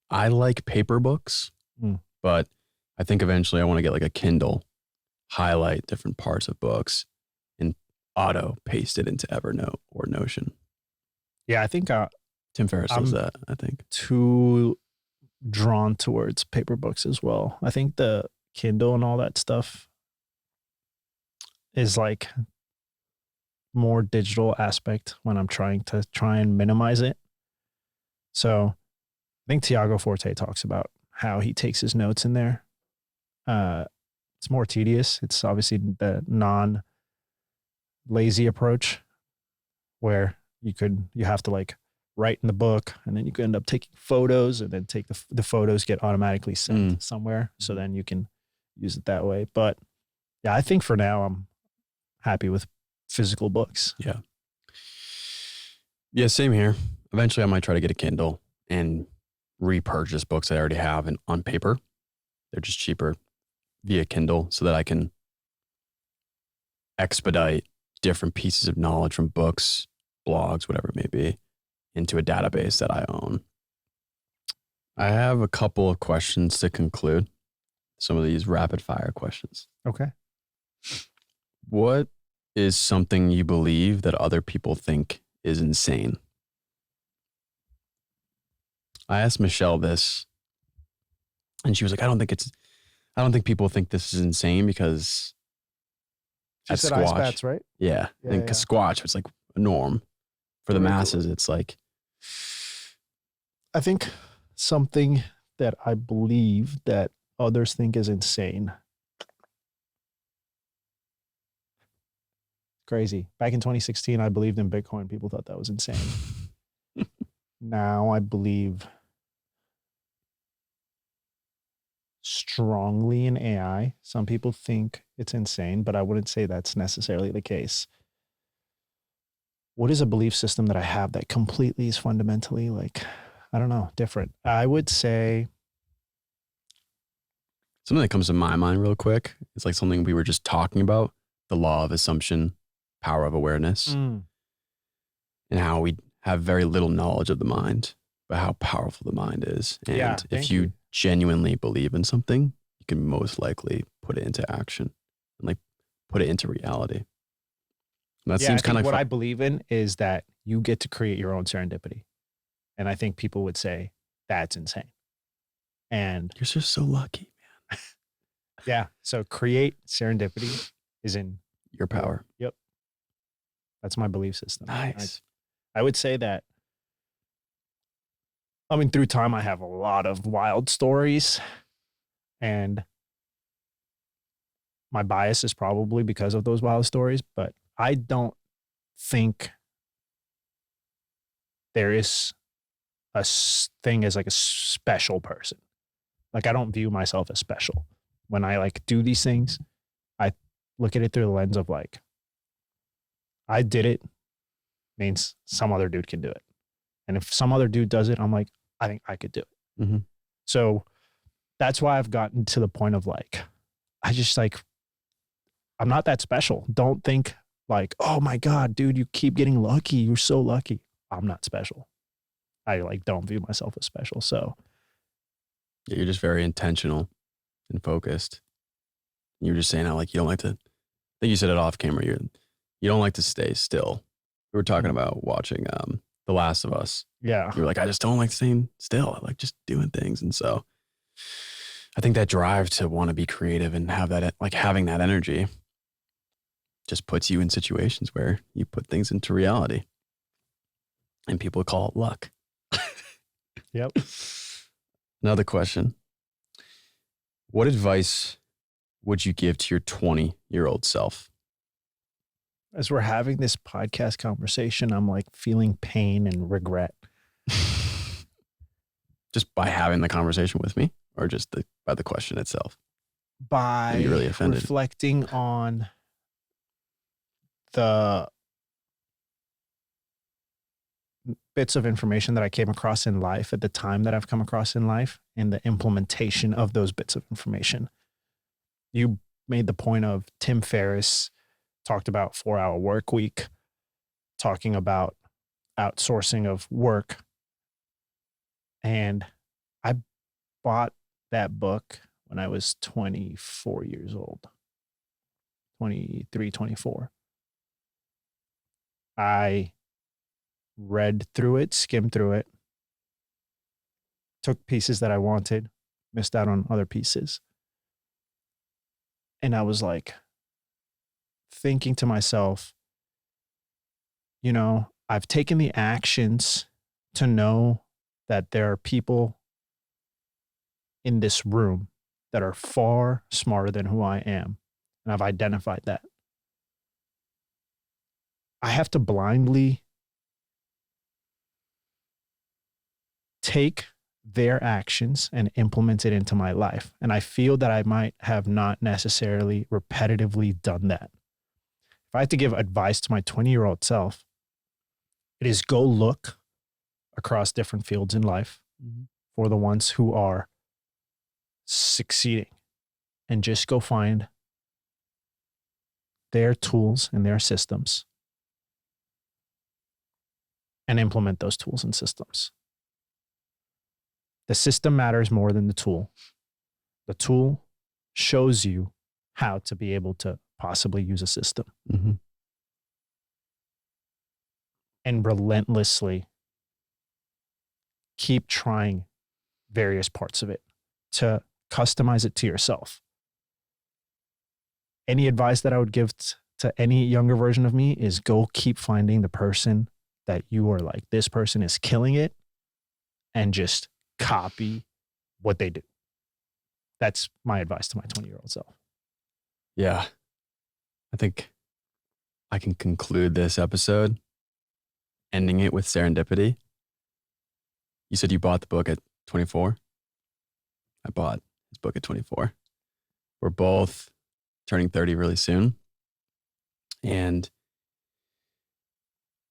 I like paper books, but I think eventually I want to get a Kindle, highlight different parts of books, and auto paste it into Evernote or Notion. Yeah, I think Tim Ferriss does that, I think. Too drawn towards paper books as well. I think the Kindle and all that stuff is more digital aspect when I'm trying and minimize it. So I think Tiago Forte talks about how he takes his notes in there. It's more tedious. It's obviously the non-lazy approach where you have to write in the book, and then you could end up taking photos, and then take the photos get automatically sent somewhere. So then you can use it that way. But yeah, I think for now I'm happy with physical books. Yeah. Yeah, same here. Eventually I might try to get a Kindle and repurchase books I already have and on paper. They're just cheaper via Kindle, so that I can expedite different pieces of knowledge from books, blogs, whatever it may be, into a database that I own. I have a couple of questions to conclude. Some of these rapid fire questions. Okay. What is something you believe that other people think is insane? I asked Michelle this, and she was like, I don't think people think this is insane, because She at said ice Squatch. bats, right? Yeah. Yeah, And yeah. Squatch, it's like a norm. For the Very cool. masses, it's like, I think something that I believe that others think is insane. Crazy. Back in 2016, I believed in Bitcoin. People thought that was insane. Now I believe strongly in AI. Some people think it's insane, but I wouldn't say that's necessarily the case. What is a belief system that I have that completely is fundamentally like, I don't know, different? I would say, something that comes to my mind real quick. It's like something we were just talking about, the law of assumption, power of awareness, and how we have very little knowledge of the mind, but how powerful the mind is. And Yeah, if thank you you. genuinely believe in something, you can most likely put it into action and like put it into reality. And that yeah, I seems think kind of what I believe in is that you get to create your own serendipity. And I think people would say that's insane. And you're just so lucky. yeah, so create serendipity is in Your power. Yep. That's my belief system. Nice. I would say that, I mean, through time, I have a lot of wild stories, and my bias is probably because of those wild stories, but I don't think there is a thing as like a special person. Like, I don't view myself as special. When I like do these things, I look at it through the lens of like, I did it means some other dude can do it. And if some other dude does it, I'm like, I think I could do it. Mm-hmm. So that's why I've gotten to the point of like, I just like, I'm not that special. Don't think like, oh my God, dude, you keep getting lucky. You're so lucky. I'm not special. I like don't view myself as special. So Yeah, you're just very intentional and focused. You were just saying how like you don't like to, I think you said it off camera, you don't like to stay still. We were talking about watching The Last of Us. yeah, You were like, I just don't like staying still. I like just doing things. And so I think that drive to want to be creative and have that, like having that energy just puts you in situations where you put things into reality. And people call it luck. yep. Another question. What advice would you give to your 20-year-old self? As we're having this podcast conversation, I'm like feeling pain and regret. Just by having the conversation with me, or just by the question itself? By You're really offended. reflecting on the bits of information that I came across in life at the time that I've come across in life and the implementation of those bits of information. You made the point of Tim Ferriss talked about 4-hour work week, talking about outsourcing of work. And I bought that book when I was 24 years old, 23, 24. I read through it, skimmed through it, took pieces that I wanted, missed out on other pieces. And I was like thinking to myself, you know, I've taken the actions to know that there are people in this room that are far smarter than who I am. And I've identified that. I have to blindly take their actions and implement it into my life. And I feel that I might have not necessarily repetitively done that. If I had to give advice to my 20-year-old self, it is go look across different fields in life for the ones who are succeeding and just go find their tools and their systems and implement those tools and systems. The system matters more than the tool. The tool shows you how to be able to possibly use a system. Mm-hmm. And relentlessly keep trying various parts of it to customize it to yourself. Any advice that I would give to to any younger version of me is go keep finding the person that you are like, this person is killing it, and just copy what they do. That's my advice to my 20-year-old self. Yeah. I think I can conclude this episode ending it with serendipity. You said you bought the book at 24. I bought his book at 24. We're both turning 30 really soon. And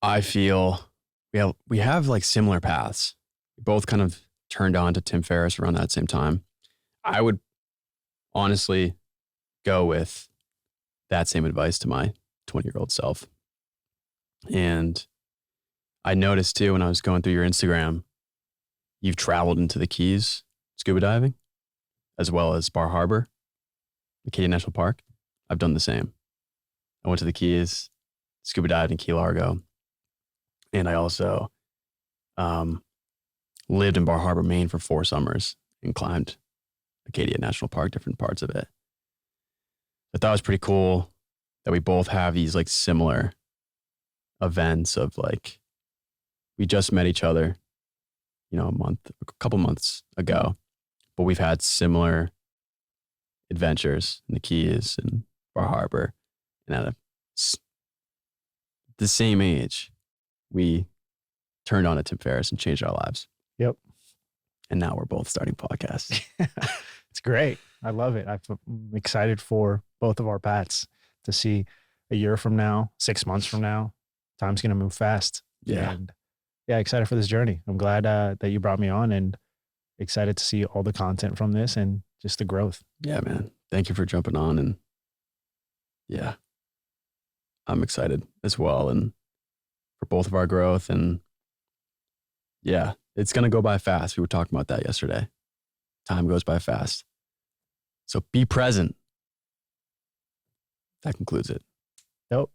I feel we have like similar paths. We both kind of turned on to Tim Ferriss around that same time. I would honestly go with that same advice to my 20-year-old self. And I noticed too, when I was going through your Instagram, you've traveled into the Keys scuba diving, as well as Bar Harbor, Acadia National Park. I've done the same. I went to the Keys, scuba dived in Key Largo, and I also lived in Bar Harbor, Maine for 4 summers and climbed Acadia National Park, different parts of it. I thought it was pretty cool that we both have these like similar events of like, we just met each other, a couple months ago, but we've had similar adventures in the Keys and Bar Harbor. And at the same age, we turned on to Tim Ferriss and changed our lives. Yep. And now we're both starting podcasts. It's great. I love it. I'm excited for both of our paths to see a year from now, 6 months from now. Time's going to move fast. Yeah. And yeah, excited for this journey. I'm glad that you brought me on, and excited to see all the content from this and just the growth. Yeah, man. Thank you for jumping on. And yeah, I'm excited as well. And for both of our growth. And yeah, it's going to go by fast. We were talking about that yesterday. Time goes by fast. So be present. That concludes it. Dope.